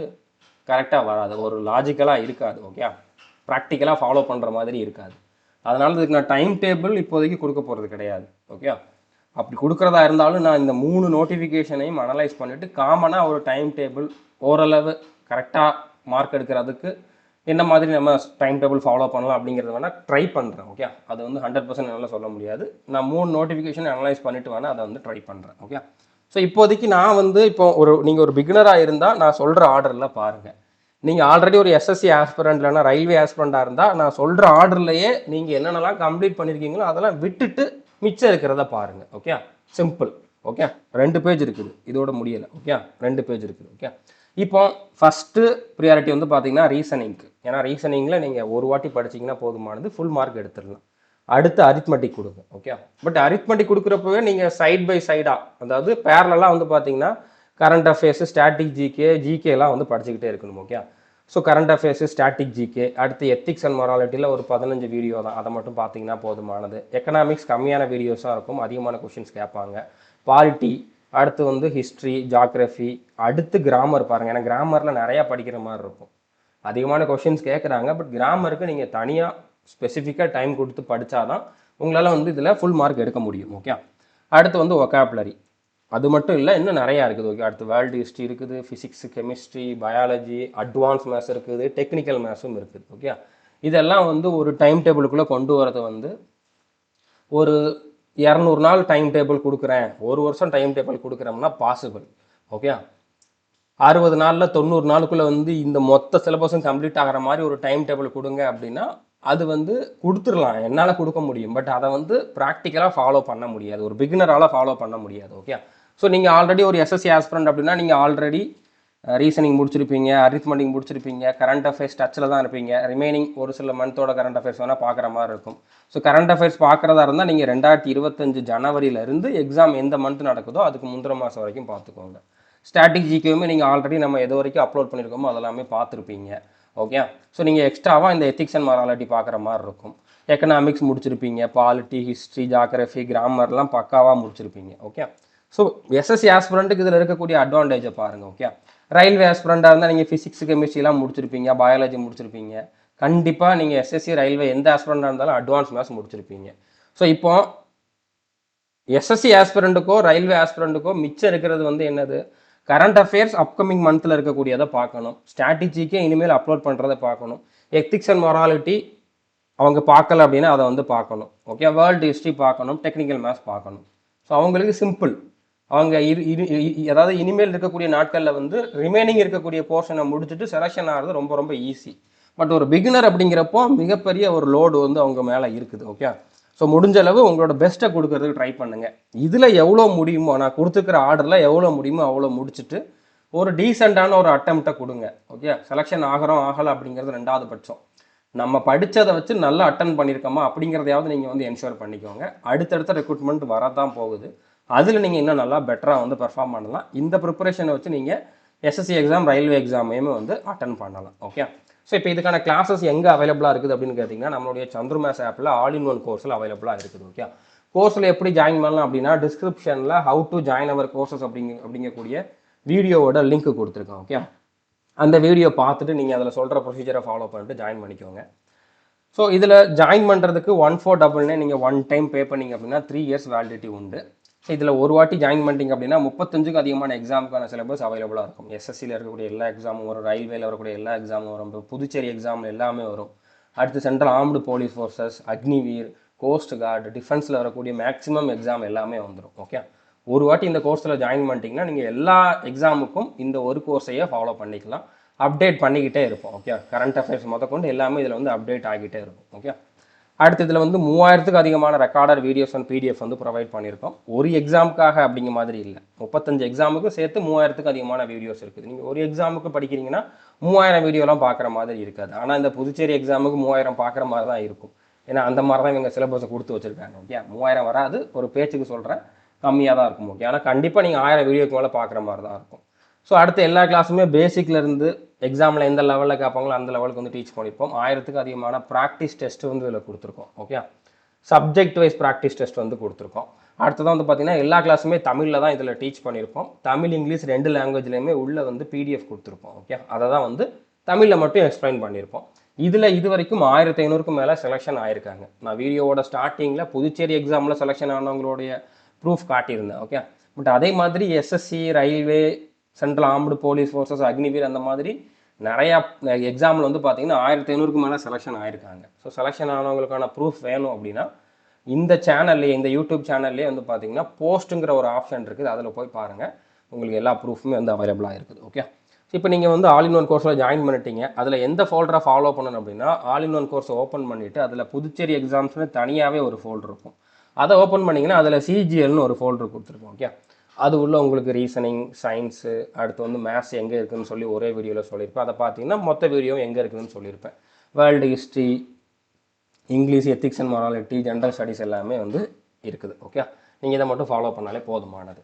கரெக்டாக வராது, ஒரு லாஜிக்கலாக இருக்காது. ஓகே, ப்ராக்டிக்கலாக ஃபாலோ பண்ணுற மாதிரி இருக்காது. அதனால் இதுக்கு நான் டைம் டேபிள் இப்போதைக்கு கொடுக்க போகிறது கிடையாது. ஓகே, அப்படி கொடுக்குறதா இருந்தாலும் நான் இந்த 3 நோட்டிஃபிகேஷனையும் அனலைஸ் பண்ணிவிட்டு காமனாக ஒரு டைம் டேபிள் ஓரளவு கரெக்டாக மார்க் எடுக்கிறதுக்கு என்ன மாதிரி நம்ம டைம் டேபிள் ஃபாலோ பண்ணலாம் அப்படிங்கிறத வேணால் ட்ரை பண்ணுறேன். ஓகே, அது வந்து 100% என்னால் சொல்ல முடியாது. நான் 3 நோட்டிஃபிகேஷன் அனலைஸ் பண்ணிவிட்டு வேணால் அதை வந்து ட்ரை பண்ணுறேன். ஓகே, ஸோ இப்போதைக்கு நான் வந்து நீங்கள் ஒரு பிகினராக இருந்தால் நான் சொல்கிற ஆர்டரில் பாருங்கள். நீங்கள் ஆல்ரெடி ஒரு எஸ்எஸ்சி ஆஸ்பிரண்ட் இல்லைனா ரயில்வே ஆஸ்பிரண்டாக இருந்தால் நான் சொல்கிற ஆர்டர்லையே நீங்கள் என்னென்னலாம் கம்ப்ளீட் பண்ணியிருக்கீங்களோ அதெல்லாம் விட்டுட்டு மிச்சம் இருக்கிறத பாருங்கள். Okay, simple. ஓகே, 2 பேஜ் இருக்குது, இதோட முடியலை. ஓகே, 2 பேஜ் இருக்குது. ஓகே, இப்போ ஃபஸ்ட்டு ப்ரியாரிட்டி வந்து பார்த்தீங்கன்னா ரீசனிங்க்கு. ஏன்னா ரீசனிங்கில் நீங்கள் ஒரு வாட்டி படிச்சிங்கன்னா போதுமானது, ஃபுல் மார்க் எடுத்துடலாம். அடுத்து அரித்மெட்டிக் கொடுங்க. ஓகே, பட் அரித்மெட்டிக் கொடுக்குறப்பவே நீங்கள் சைட் பை சைடாக, அதாவது பேரலாக வந்து பார்த்தீங்கன்னா கரண்ட் அஃபேர்ஸு ஸ்டாட்டிக் ஜிகேலாம் வந்து படிச்சுக்கிட்டே இருக்கணும். Okay, so current affairs static GK, அடுத்து எத்திக்ஸ் அண்ட் மொராலிட்டியில் ஒரு 15 வீடியோ தான், அதை மட்டும் பார்த்தீங்கன்னா போதுமானது. எக்கனாமிக்ஸ் கம்மியான வீடியோஸாக இருக்கும், அதிகமான கொஷின்ஸ் கேட்பாங்க. பாலிட்டி, அடுத்து வந்து ஹிஸ்ட்ரி, ஜாக்ரஃபி, அடுத்து கிராமர் பாருங்கள். ஏன்னா கிராமரில் நிறையா படிக்கிற மாதிரி இருக்கும், அதிகமான கொஷின்ஸ் கேட்குறாங்க. பட் கிராமருக்கு நீங்கள் தனியாக ஸ்பெசிஃபிக்காக டைம் கொடுத்து படித்தாதான் உங்களால் வந்து இதில் ஃபுல் மார்க் எடுக்க முடியும். ஓகே, அடுத்து வந்து ஒகாபுலரி, அது மட்டும் இல்லை இன்னும் நிறையா இருக்குது. ஓகே, அடுத்து வேர்ல்டு ஹிஸ்ட்ரி இருக்குது, physics, chemistry, biology, advance maths இருக்குது, டெக்னிக்கல் மேத்ஸும் இருக்குது. ஓகே, இதெல்லாம் வந்து ஒரு டைம் டேபிளுக்குள்ளே கொண்டு வரது வந்து ஒரு 200 நாள் டைம் டேபிள் கொடுக்குறேன், 1 வருஷம் டைம் டேபிள் கொடுக்குறோம்னா பாசிபிள். ஓகே, 60 நாளில் 90 நாளுக்குள்ளே வந்து இந்த மொத்த சிலபஸும் கம்ப்ளீட் ஆகிற மாதிரி ஒரு டைம் டேபிள் கொடுங்க அப்படின்னா அது வந்து கொடுத்துடலாம், என்னால் கொடுக்க முடியும். பட் அதை வந்து ப்ராக்டிக்கலாக ஃபாலோ பண்ண முடியாது, ஒரு பிகினரால் ஃபாலோ பண்ண முடியாது. ஓகே, ஸோ நீங்கள் ஆல்ரெடி ஒரு எஸ்எஸ்சி ஆஸ்பிரண்ட் அப்படின்னா நீங்கள் ஆல்ரெடி ரீசனிங் முடிச்சிருப்பீங்க, அரித்மெட்டிக் முடிச்சிருப்பீங்க, கரண்ட் அஃபேர்ஸ் டச்சில் தான் இருப்பீங்க. ரிமைனிங் ஒரு சில மந்தோட கரண்ட் அஃபேர்ஸ் வேணால் பார்க்குற மாதிரி இருக்கும். ஸோ கரண்ட் அஃபேர்ஸ் பார்க்குறதா இருந்தால் நீங்கள் 2025 ஜனவரியிலேருந்து எக்ஸாம் எந்த மந்த் நடக்குதோ அதுக்கு முந்திர மாதம் வரைக்கும் பார்த்துக்கோங்க. ஸ்டாட்டிக் ஜிகேவுமே நீங்கள் ஆல்ரெடி நம்ம எது வரைக்கும் அப்லோட் பண்ணியிருக்கோமோ அதெல்லாமே பார்த்துருப்பீங்க. ஓகே, ஸோ நீங்கள் எக்ஸ்ட்ராவாக இந்த எத்திக்ஸ் அண்ட் மொராலிட்டி பார்க்குற மாதிரி இருக்கும். எக்கனாமிக்ஸ் முடிச்சிருப்பீங்க, பாலிட்டி, ஹிஸ்ட்ரி, ஜாகிரஃபி, கிராமர்லாம் பக்காவாக முடிச்சிருப்பீங்க. ஓகே, ஸோ எஸ்எஸ்சி ஆஸ்பிரண்ட்டுக்கு இதில் இருக்கக்கூடிய அட்வான்டேஜை பாருங்கள். ஓகே, ரயில்வே ஆஸ்பிரண்டாக இருந்தால் நீங்கள் ஃபிசிக்ஸ் கெமிஸ்ட்ரிலாம் முடிச்சிருப்பீங்க, பயாலஜி முடிச்சிருப்பீங்க. கண்டிப்பாக நீங்கள் எஸ்எஸ்சி ரயில்வே எந்த ஆஸ்பிரண்டாக இருந்தாலும் அட்வான்ஸ் மேத்ஸ் முடிச்சிருப்பீங்க. ஸோ இப்போ எஸ்எஸ்சி ஆஸ்பிரண்ட்டுக்கோ ரயில்வே ஆஸ்பிரண்ட்டுக்கோ மிச்சம் இருக்கிறது வந்து என்னது, கரண்ட் அஃபேர்ஸ் அப்கமிங் மந்த்தில் இருக்கக்கூடியதை பார்க்கணும், ஸ்ட்ராட்டஜிக்கே இனிமேல் அப்லோட் பண்ணுறதை பார்க்கணும், எத்திக்ஸ் அண்ட் மொராலிட்டி அவங்க பார்க்கல அப்படின்னா அதை வந்து பார்க்கணும். ஓகே, வேர்ல்டு ஹிஸ்ட்ரி பார்க்கணும், டெக்னிக்கல் மேத்ஸ் பார்க்கணும். ஸோ அவங்களுக்கு சிம்பிள். அவங்க அதாவது இனிமேல் இருக்கக்கூடிய நாட்களில் வந்து ரிமைனிங் இருக்கக்கூடிய போர்ஷனை முடிச்சுட்டு செலெக்ஷன் ஆகிறது ரொம்ப ரொம்ப ஈஸி. பட் ஒரு பிகினர் அப்படிங்கிறப்போ மிகப்பெரிய ஒரு லோடு வந்து அவங்க மேலே இருக்குது. ஓகே, ஸோ முடிஞ்ச அளவு உங்களோட பெஸ்ட்டை கொடுக்கறதுக்கு ட்ரை பண்ணுங்கள். இதில் எவ்வளோ முடியுமோ, நான் கொடுத்துருக்கிற ஆர்டரில் எவ்வளோ முடியுமோ அவ்வளோ முடிச்சுட்டு ஒரு டீசெண்டான ஒரு அட்டம்ப்டை கொடுங்க. ஓகே, செலெக்ஷன் ஆகிறோம் ஆகலை அப்படிங்கிறது ரெண்டாவது பட்சம். நம்ம படித்ததை வச்சு நல்லா அட்டன் பண்ணியிருக்கோமா அப்படிங்கிறதையாவது நீங்கள் வந்து என்ஷூர் பண்ணிக்கோங்க. அடுத்தடுத்த ரெக்ரூட்மெண்ட் வரதான் போகுது. அதில் நீங்கள் இன்னும் நல்லா பெட்டராக வந்து பெர்ஃபார்ம் பண்ணலாம். இந்த ப்ரிப்பரேஷனை வச்சு நீங்கள் எஸ்எஸ்சி எக்ஸாம், ரயில்வே எக்ஸாமையுமே வந்து அட்டன் பண்ணலாம். ஓகே, ஸோ இப்போ இதுக்கான கிளாஸஸ் எங்கே அவைலபிளாக இருக்குது அப்படின்னு கேட்டிங்கன்னா நம்மளுடைய சந்திரமேஸ் ஆப்பில் ஆல் இன் ஒன் கோர்ஸில் அவைலபிளாக இருக்குது. ஓகே, கோர்ஸில் எப்படி ஜாயின் பண்ணலாம் அப்படின்னா டிஸ்கிரிப்ஷனில் how to join our courses அப்படிங்கக்கூடிய வீடியோவோட லிங்க் கொடுத்துருக்கோம். ஓகே, அந்த வீடியோ பார்த்துட்டு நீங்கள் அதில் சொல்கிற ப்ரொசீஜரை ஃபாலோ பண்ணிட்டு ஜாயின் பண்ணிக்கோங்க. ஸோ இதில் ஜாயின் பண்ணுறதுக்கு 1499 நீங்கள் ஒன் டைம் பே பண்ணிங்க அப்படின்னா 3 years வேலிடிட்டி உண்டு. ஸோ இதில் ஒரு வாட்டி ஜாயின் பண்ணிட்டீங்க அப்படின்னா 35க்கு அதிகமான எக்ஸாமுக்கான சிலபஸ் அவைலபிளாக இருக்கும். எஸ்எஸ்சியில் இருக்கக்கூடிய எல்லா எக்ஸாமும் வரும், ரயில்வேல வரக்கூடிய எல்லா எக்ஸாமும் வரும், புதுச்சேரி எக்ஸாம் எல்லாமே வரும். அடுத்து central armed police forces, Agniveer, coast guard, டிஃபென்ஸில் வரக்கூடிய மேக்ஸிமம் எக்ஸாம் எல்லாமே வந்துடும். ஓகே, ஒரு வாட்டி இந்த கோர்ஸில் ஜாயின் பண்ணிட்டீங்கன்னா நீங்கள் எல்லா எக்ஸாமுக்கும் இந்த ஒரு கோர்ஸையே ஃபாலோ பண்ணிக்கலாம். அப்டேட் பண்ணிக்கிட்டே இருப்போம். ஓகே, கரண்ட் அஃபேர்ஸ் முதற்கொண்டு எல்லாமே இதில் வந்து அப்டேட் ஆகிட்டே இருக்கும். ஓகே, அடுத்து இதில் வந்து 3000க்கு அதிகமான ரெக்கார்டர் வீடியோஸ் அண்ட் பிடிஎஃப் வந்து ப்ரொவைட் பண்ணியிருக்கோம். ஒரு எக்ஸாமுக்காக அப்படிங்கிற மாதிரி இல்லை, 35 எக்ஸாமுக்கும் சேர்த்து 3000க்கு அதிகமான வீடியோஸ் இருக்குது. நீங்கள் ஒரு எக்ஸாமுக்கு படிக்கிறீங்கன்னா 3000 வீடியோலாம் பார்க்குற மாதிரி இருக்காது. ஆனால் இந்த புதுச்சேரி எக்ஸாமுக்கு 3000 பார்க்குற மாதிரி தான் இருக்கும். ஏன்னா அந்த மாதிரி தான் இவங்க சிலபஸை கொடுத்து வச்சுருக்காங்க. ஓகே, 3000 வராது, ஒரு பேச்சுக்கு சொல்கிறேன், கம்மியாக தான் இருக்கும். ஓகே, ஆனால் கண்டிப்பாக நீங்கள் 1000 வீடியோக்கு மேலே பார்க்குற மாதிரி தான் இருக்கும். ஸோ அடுத்த எல்லா கிளாஸுமே பேசிக்லேருந்து எக்ஸாமில் எந்த லெவலில் கேட்பாங்களோ அந்த லெவலுக்கு வந்து டீச் பண்ணியிருப்போம். 1000க்கு அதிகமான ப்ராக்டிஸ் டெஸ்ட் வந்து இதில் கொடுத்துருக்கோம். Okay, subject wise practice test வந்து கொடுத்துருக்கோம். அடுத்ததான் வந்து பார்த்திங்கன்னா எல்லா கிளாஸுமே தமிழில் தான் இதில் டீச் பண்ணியிருப்போம். தமிழ், இங்கிலீஷ் 2 லாங்குவேஜ்லேயுமே உள்ளே வந்து பிடிஎஃப் கொடுத்துருப்போம். ஓகே, அதை தான் வந்து தமிழில் மட்டும் எக்ஸ்பிளைன் பண்ணியிருப்போம். இதில் இது வரைக்கும் 1500க்கு மேலே செலெக்ஷன் ஆயிருக்காங்க. நான் வீடியோவோட ஸ்டார்டிங்கில் புதுச்சேரி எக்ஸாமில் செலெக்ஷன் ஆனவங்களுடைய ப்ரூஃப் காட்டியிருந்தேன். ஓகே, பட் அதே மாதிரி SSC, railway, central armed police forces, Agniveer அந்த மாதிரி நிறையா எக்ஸாமில் வந்து பார்த்தீங்கன்னா 1500க்கு மேலே செலெக்ஷன் ஆயிருக்காங்க. ஸோ செலெக்ஷன் ஆனவங்களுக்கான ப்ரூஃப் வேணும் அப்படின்னா இந்த சேனல்லே, இந்த யூடியூப் சேனல்லே வந்து பார்த்தீங்கன்னா போஸ்ட்டுங்கிற ஒரு ஆப்ஷன் இருக்குது, அதில் போய் பாருங்கள், உங்களுக்கு எல்லா ப்ரூஃபுமே வந்து அவைலபிளாக இருக்குது. ஓகே, இப்போ நீங்கள் வந்து ஆல் இன் ஒன் கோர்ஸில் ஜாயின் பண்ணிட்டீங்க. அதில் எந்த ஃபோல்டரை ஃபாலோ பண்ணணும் அப்படின்னா ஆல் இன் ஒன் கோர்ஸை ஓப்பன் பண்ணிவிட்டு அதில் புதுச்சேரி எக்ஸாம்ஸ்னு தனியாகவே ஒரு ஃபோல்டர் இருக்கும். அதை ஓப்பன் பண்ணிங்கன்னா அதில் சிஜிஎல்னு ஒரு ஃபோல்டர் கொடுத்துருக்கோம். ஓகே, அது உள்ள உங்களுக்கு ரீசனிங், சயின்ஸு, அடுத்து வந்து மேத்ஸ் எங்கே இருக்குதுன்னு சொல்லி ஒரே வீடியோவில் சொல்லியிருப்பேன். அதை பார்த்தீங்கன்னா மொத்த வீடியோ எங்கே இருக்குதுன்னு சொல்லியிருப்பேன். World history, English, ethics and morality, general studies எல்லாமே வந்து இருக்குது. ஓகே, நீங்கள் இதை மட்டும் ஃபாலோ பண்ணாலே போதுமானது.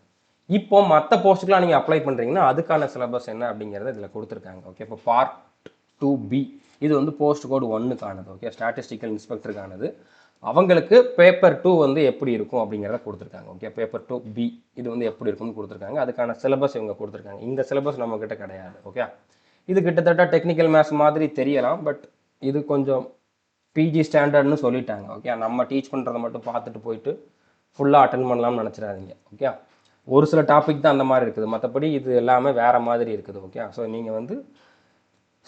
இப்போ மற்ற போஸ்ட்டுக்கெலாம் நீங்கள் அப்ளை பண்ணுறீங்கன்னா அதுக்கான சிலபஸ் என்ன அப்படிங்கிறத இதில் கொடுத்துருக்காங்க. ஓகே, இப்போ பார்ட் 2B இது வந்து போஸ்ட் கோட் 1க்கானது. ஓகே, ஸ்டாட்டிஸ்டிக்கல் இன்ஸ்பெக்டருக்கானது. அவங்களுக்கு பேப்பர் 2 வந்து எப்படி இருக்கும் அப்படிங்கிறத கொடுத்துருக்காங்க. ஓகே, பேப்பர் 2B இது வந்து எப்படி இருக்கும்னு கொடுத்துருக்காங்க. அதுக்கான சிலபஸ் இவங்க கொடுத்துருக்காங்க. இந்த சிலபஸ் நம்மக்கிட்ட கிடையாது. ஓகே, இது கிட்டத்தட்ட டெக்னிக்கல் மேத்ஸ் மாதிரி தெரியலாம், பட் இது கொஞ்சம் பிஜி ஸ்டாண்டர்ட்னு சொல்லிட்டாங்க. ஓகே, நம்ம டீச் பண்ணுறதை மட்டும் பார்த்துட்டு போயிட்டு ஃபுல்லாக அட்டன் பண்ணலாம்னு நினச்சிடாதீங்க. ஓகே, ஒரு சில டாபிக் தான் அந்த மாதிரி இருக்குது, மற்றபடி இது எல்லாமே வேறு மாதிரி இருக்குது. ஓகே, ஸோ நீங்கள் வந்து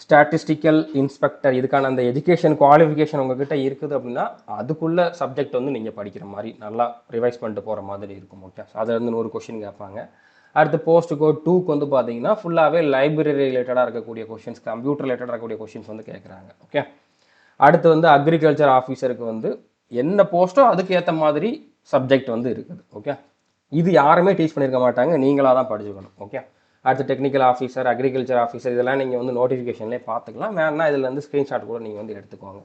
ஸ்டாட்டிஸ்டிக்கல் இன்ஸ்பெக்டர் இதுக்கான அந்த எஜுகேஷன் குவாலிஃபிகேஷன் உங்ககிட்ட இருக்குது அப்படின்னா அதுக்குள்ள சப்ஜெக்ட் வந்து நீங்கள் படிக்கிற மாதிரி நல்லா ரிவைஸ் பண்ணிட்டு போகிற மாதிரி இருக்கும். ஓகே, ஸோ அதுலேருந்து 100 கொஷின் கேட்பாங்க. அடுத்து போஸ்ட் கோட் 2க்கு வந்து பார்த்தீங்கன்னா ஃபுல்லாகவே லைப்ரரி ரிலேட்டடாக இருக்கக்கூடிய கொஷின்ஸ், கம்ப்யூட்டர் ரிலேட்டடாக இருக்கக்கூடிய கொஷின்ஸ் வந்து கேட்குறாங்க. ஓகே, அடுத்து வந்து அக்ரிகல்ச்சர் ஆஃபீஸருக்கு வந்து என்ன போஸ்ட்டோ அதுக்கு ஏற்ற மாதிரி சப்ஜெக்ட் வந்து இருக்குது. ஓகே, இது யாருமே டீச் பண்ணியிருக்க மாட்டாங்க, நீங்களாக தான் படிச்சுக்கணும். ஓகே, அடுத்து டெக்னிக்கல் ஆஃபீஸர், அக்ரிகல்ச்சர் ஆஃபீஸர் இதெல்லாம் நீங்கள் வந்து நோட்டிஃபிகேஷன்லேயே பார்த்துக்கலாம். வேணா இதில் வந்து ஸ்க்ரீன்ஷாட் கூட நீங்கள் வந்து எடுத்துக்கோங்க.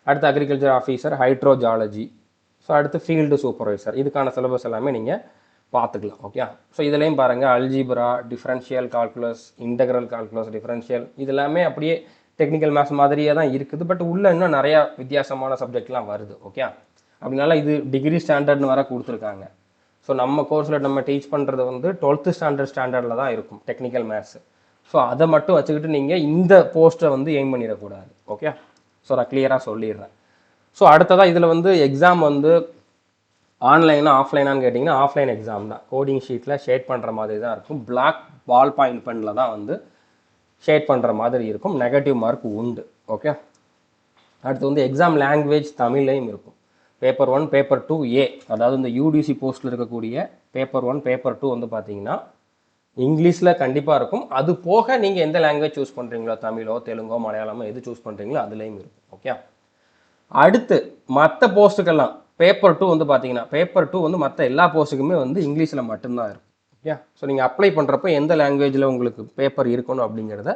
அடுத்து அக்ரிகல்ச்சர் ஆஃபீஸர், ஹைட்ரோஜாலஜி, ஸோ அடுத்து ஃபீல்டு சூப்பர்வைசர் இதுக்கான சிலபஸ் எல்லாமே நீங்கள் பார்த்துக்கலாம். ஓகே, ஸோ இதுலேயும் பாருங்கள் algebra, differential calculus, integral calculus, differential இது எல்லாமே அப்படியே டெக்னிக்கல் மேத்ஸ் மாதிரியே தான் இருக்குது. பட் உள்ளே இன்னும் நிறையா வித்தியாசமான சப்ஜெக்ட்லாம் வருது. ஓகே, அப்படினால இது டிகிரி ஸ்டாண்டர்ட்னு வர கொடுத்துருக்காங்க. ஸோ நம்ம கோர்ஸில் நம்ம டீச் பண்ணுறது வந்து 12th ஸ்டாண்டர்டில் தான் இருக்கும் டெக்னிக்கல் மேத்ஸ். ஸோ அதை மட்டும் வச்சுக்கிட்டு நீங்கள் இந்த போஸ்ட்டை வந்து எய்ம் பண்ணிடக்கூடாது. ஓகே, ஸோ நான் கிளியராக சொல்லிடுறேன். ஸோ அடுத்ததாக இதில் வந்து எக்ஸாம் வந்து ஆன்லைனா ஆஃப்லைனான்னு கேட்டிங்கன்னா ஆஃப்லைன் எக்ஸாம் தான். கோடிங் ஷீட்டில் ஷேட் பண்ணுற மாதிரி தான் இருக்கும். பிளாக் பால் பாயிண்ட் பெனில் தான் வந்து ஷேட் பண்ணுற மாதிரி இருக்கும். நெகட்டிவ் மார்க் உண்டு. ஓகே, அடுத்து வந்து எக்ஸாம் லாங்குவேஜ் தமிழ்லையும் இருக்கும். பேப்பர் 1 பேப்பர் 2 ஏ, அதாவது இந்த யூடிசி போஸ்ட்டில் இருக்கக்கூடிய பேப்பர் 1 பேப்பர் 2 வந்து பார்த்தீங்கன்னா இங்கிலீஷில் கண்டிப்பாக இருக்கும். அது போக நீங்கள் எந்த லாங்குவேஜ் சூஸ் பண்ணுறீங்களோ, தமிழோ தெலுங்கோ மலையாளமோ எது சூஸ் பண்ணுறீங்களோ அதுலேயும் இருக்கும். ஓகே, அடுத்து மற்ற போஸ்ட்டுக்கெல்லாம் பேப்பர் 2 வந்து பார்த்தீங்கன்னா பேப்பர் 2 வந்து மற்ற எல்லா போஸ்ட்டுக்குமே வந்து இங்கிலீஷில் மட்டும்தான் இருக்கும். ஓகே, ஸோ நீங்கள் அப்ளை பண்ணுறப்போ எந்த லாங்குவேஜில் உங்களுக்கு பேப்பர் இருக்கணும் அப்படிங்கிறத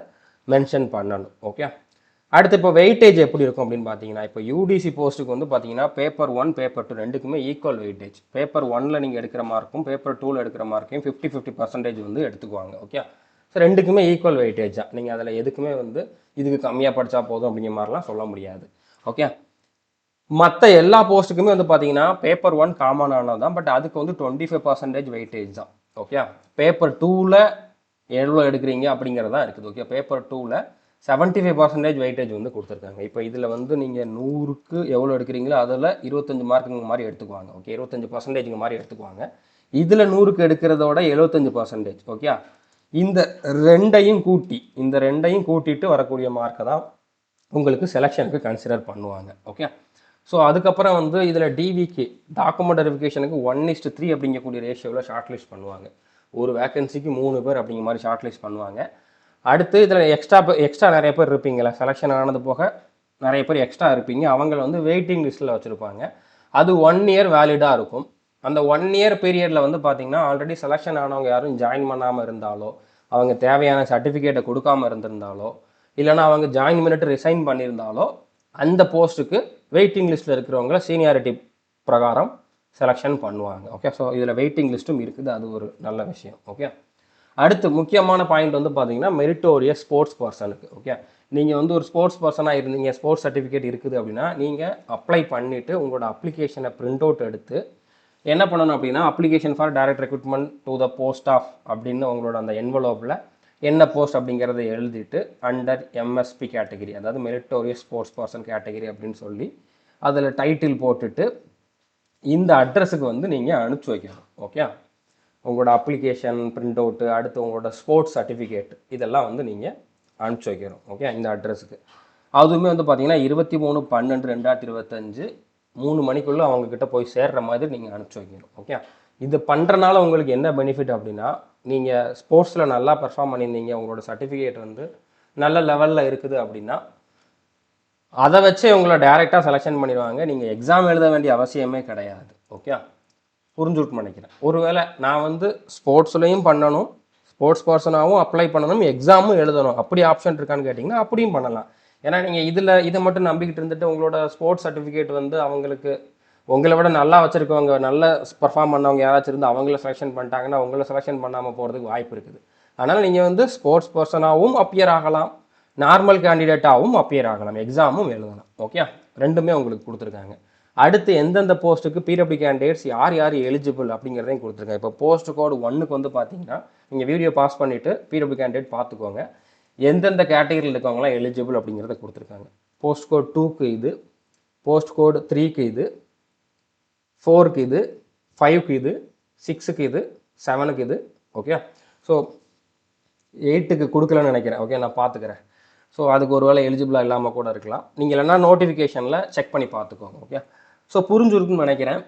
மென்ஷன் பண்ணணும். ஓகே, அடுத்து இப்போ வெயிட்டேஜ் எப்படி இருக்கும் அப்படின்னு பார்த்தீங்கன்னா, இப்போ யூடிசி போஸ்ட்டுக்கு வந்து பார்த்தீங்கன்னா பேப்பர் 1 பேப்பர் 2 ரெண்டுக்குமே ஈக்குவல் வெயிட்டேஜ். பேப்பர் 1ல் நீங்கள் எடுக்கிற மார்க்கும் பேப்பர் 2ல் எடுக்கிற மார்க்கையும் 50-50% வந்து எடுத்துக்குவாங்க. ஓகே, ஸோ ரெண்டுக்குமே ஈக்குவல் வெயிட்டேஜ் தான். நீங்கள் அதில் எதுக்குமே வந்து இதுக்கு கம்மியாக படித்தா போதும் அப்படிங்கிற மாதிரிலாம் சொல்ல முடியாது. ஓகே, மற்ற எல்லா போஸ்ட்டுக்குமே வந்து பார்த்தீங்கன்னா பேப்பர் 1 காமனானது தான். பட் அதுக்கு வந்து 25% வெயிட்டேஜ் தான். ஓகே, பேப்பர் 2ல் எவ்வளோ எடுக்கிறீங்க அப்படிங்கிறது தான் இருக்குது. ஓகே, பேப்பர் 2ல் 75% வெயிட்டேஜ் வந்து கொடுத்துருக்காங்க. இப்போ இதில் வந்து நீங்கள் 100க்கு எவ்வளோ எடுக்கிறீங்களோ அதில் 25 மார்க்குங்க மாதிரி எடுத்துக்குவாங்க. ஓகே, 25% மாதிரி எடுத்துக்குவாங்க. இதில் 100க்கு எடுக்கிறதோட 75%. ஓகே, இந்த ரெண்டையும் கூட்டிட்டு வரக்கூடிய மார்க்கை தான் உங்களுக்கு செலெக்ஷனுக்கு கன்சிடர் பண்ணுவாங்க. ஓகே, ஸோ அதுக்கப்புறம் வந்து இதில் டிவிக்கு டாக்குமெண்ட் வெரிஃபிகேஷனுக்கு 1:3 அப்படிங்கக்கூடிய ரேஷியோவில் ஷார்ட் லிஸ்ட் பண்ணுவாங்க. ஒரு வேக்கன்சிக்கு 3 பேர் அப்படிங்கிற மாதிரி ஷார்ட் லிஸ்ட் பண்ணுவாங்க. அடுத்து இதில் எக்ஸ்ட்ரா நிறைய பேர் இருப்பீங்களா, செலெக்ஷன் ஆனது போக நிறைய பேர் எக்ஸ்ட்ரா இருப்பீங்க. அவங்கள வந்து வெயிட்டிங் லிஸ்ட்டில் வச்சுருப்பாங்க. அது 1 இயர் வேலிடாக இருக்கும். அந்த 1 இயர் பீரியடில் வந்து பார்த்திங்கன்னா ஆல்ரெடி செலெக்ஷன் ஆனவங்க யாரும் ஜாயின் பண்ணாமல் இருந்தாலோ, அவங்க தேவையான சர்டிஃபிகேட்டை கொடுக்காமல் இருந்திருந்தாலோ, இல்லைனா அவங்க ஜாயின் பண்ணிட்டு ரிசைன் பண்ணியிருந்தாலோ அந்த போஸ்ட்டுக்கு வெயிட்டிங் லிஸ்ட்டில் இருக்கிறவங்கள சீனியாரிட்டி பிரகாரம் செலெக்ஷன் பண்ணுவாங்க. ஓகே, ஸோ இதில் வெயிட்டிங் லிஸ்ட்டும் இருக்குது. அது ஒரு நல்ல விஷயம். ஓகே, அடுத்து முக்கியமான பாயிண்ட் வந்து பார்த்தீங்கன்னா மெரிட்டோரியஸ் ஸ்போர்ட்ஸ் பர்சனுக்கு. ஓகே, நீங்கள் வந்து ஒரு ஸ்போர்ட்ஸ் பர்சனாக இருந்தீங்க, ஸ்போர்ட்ஸ் சர்டிஃபிகேட் இருக்குது அப்படின்னா நீங்கள் அப்ளை பண்ணிவிட்டு உங்களோட அப்ளிகேஷனை பிரிண்ட் அவுட் எடுத்து என்ன பண்ணணும் அப்படின்னா, application for direct recruitment to the post of அப்படின்னு உங்களோட அந்த என்வலோப்பில் என்ன போஸ்ட் அப்படிங்கிறத எழுதிட்டு அண்டர் எம்எஸ்பி கேட்டகிரி, அதாவது மெரிட்டோரியஸ் ஸ்போர்ட்ஸ் பர்சன் கேட்டகிரி அப்படின்னு சொல்லி அதில் டைட்டில் போட்டுட்டு இந்த அட்ரஸுக்கு வந்து நீங்கள் அனுப்பிச்சி வைக்கணும். ஓகே, உங்களோட அப்ளிகேஷன் பிரிண்ட் அவுட்டு, அடுத்து உங்களோட ஸ்போர்ட்ஸ் சர்டிஃபிகேட் இதெல்லாம் வந்து நீங்கள் அனுப்பிச்சி வைக்கணும். ஓகே, இந்த அட்ரஸுக்கு. அதுவுமே வந்து பார்த்தீங்கன்னா 23/12/2025 3 மணிக்குள்ளே அவங்கக்கிட்ட போய் சேர்ற மாதிரி நீங்கள் அனுப்பிச்சி வைக்கணும். ஓகே, இது பண்ணுறனால உங்களுக்கு என்ன பெனிஃபிட் அப்படின்னா, நீங்கள் ஸ்போர்ட்ஸில் நல்லா பெர்ஃபார்ம் பண்ணியிருந்தீங்க, உங்களோட சர்டிஃபிகேட் வந்து நல்ல லெவலில் இருக்குது அப்படின்னா அதை வச்சு உங்களை டைரெக்டாக செலெக்ஷன் பண்ணிடுவாங்க. நீங்கள் எக்ஸாம் எழுத வேண்டிய அவசியமே கிடையாது. ஓகே, புரிஞ்சுட்டு நினைக்கிறேன். ஒருவேளை நான் வந்து ஸ்போர்ட்ஸ்லையும் பண்ணணும், ஸ்போர்ட்ஸ் பர்சனாகவும் அப்ளை பண்ணணும், எக்ஸாமும் எழுதணும், அப்படி ஆப்ஷன் இருக்கான்னு கேட்டிங்கன்னா அப்படியும் பண்ணலாம். ஏன்னா நீங்கள் இதை மட்டும் நம்பிக்கிட்டு இருந்துட்டு உங்களோட ஸ்போர்ட்ஸ் சர்டிஃபிகேட் வந்து அவங்களுக்கு உங்களை விட நல்லா வச்சுருக்கவங்க, நல்ல பர்ஃபார்ம் பண்ணவங்க யாராச்சும் இருந்து அவங்கள செலெக்ஷன் பண்ணிட்டாங்கன்னா உங்களை செலெக்ஷன் பண்ணாமல் போகிறதுக்கு வாய்ப்பு இருக்குது. அதனால் நீங்கள் வந்து ஸ்போர்ட்ஸ் பர்சனாகவும் அப்பியர் ஆகலாம், நார்மல் கேண்டிடேட்டாகவும் அப்பியர் ஆகலாம், எக்ஸாமும் எழுதலாம். ஓகே, ரெண்டுமே உங்களுக்கு கொடுத்துருக்காங்க. அடுத்து எந்தெந்த போஸ்ட்டுக்கு பிடபிள்யூ கேண்டிடேட்ஸ் யார் எலிஜிபிள் அப்படிங்கிறதையும் கொடுத்துருக்காங்க. இப்போ போஸ்ட் கோடு 1க்கு வந்து பார்த்தீங்கன்னா நீங்கள் வீடியோ பாஸ் பண்ணிவிட்டு பிடபிள்யூ கேண்டிடேட் பார்த்துக்கோங்க, எந்தெந்த கேட்டகரியில் இருக்கவங்களாம் எலிஜிபிள் அப்படிங்கிறத கொடுத்துருக்காங்க. போஸ்ட் கோட் 2க்கு இது, போஸ்ட் கோடு 3க்கு இது, 4க்கு இது, 5க்கு இது, 6க்கு இது, 7க்கு இது. ஓகே, ஸோ 8க்கு கொடுக்கலன்னு நினைக்கிறேன். ஓகே, நான் பார்த்துக்கிறேன். ஸோ அதுக்கு ஒரு வேளை எலிஜிபிளாக இல்லாமல் கூட இருக்கலாம். நீங்கள் இல்லைன்னா நோட்டிஃபிகேஷனில் செக் பண்ணி பார்த்துக்கோங்க. ஓகே, ஸோ புரிஞ்சுருக்குன்னு நினைக்கிறேன்.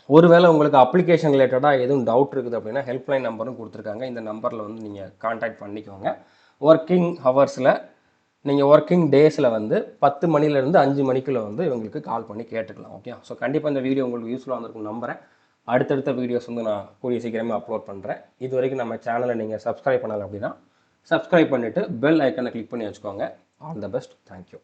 ஒருவேளை உங்களுக்கு அப்ளிகேஷன் ரிலேட்டடாக எதுவும் டவுட் இருக்குது அப்படின்னா ஹெல்ப்லைன் நம்பரும் கொடுத்துருக்காங்க. இந்த நம்பரில் வந்து நீங்கள் கான்டாக்ட் பண்ணிக்கோங்க. ஒர்க்கிங் ஹவர்ஸில் நீங்கள் ஒர்க்கிங் டேஸில் வந்து 10 மணிலேருந்து 5 மணிக்குள்ளே வந்து இவங்களுக்கு கால் பண்ணி கேட்டுக்கலாம். ஓகே, ஸோ கண்டிப்பாக இந்த வீடியோ உங்களுக்கு யூஸ்ஃபுல்லாக வந்திருக்கும் நம்புகிறேன். அடுத்தடுத்த வீடியோஸ் வந்து நான் கூடிய சீக்கிரமே அப்லோட் பண்ணுறேன். இது வரைக்கும் நம்ம சேனலை நீங்கள் சப்ஸ்கிரைப் பண்ணலை அப்படின்னா சப்ஸ்கிரைப் பண்ணிவிட்டு பெல் ஐக்கனை கிளிக் பண்ணி வச்சுக்கோங்க. All the best. தேங்க்யூ.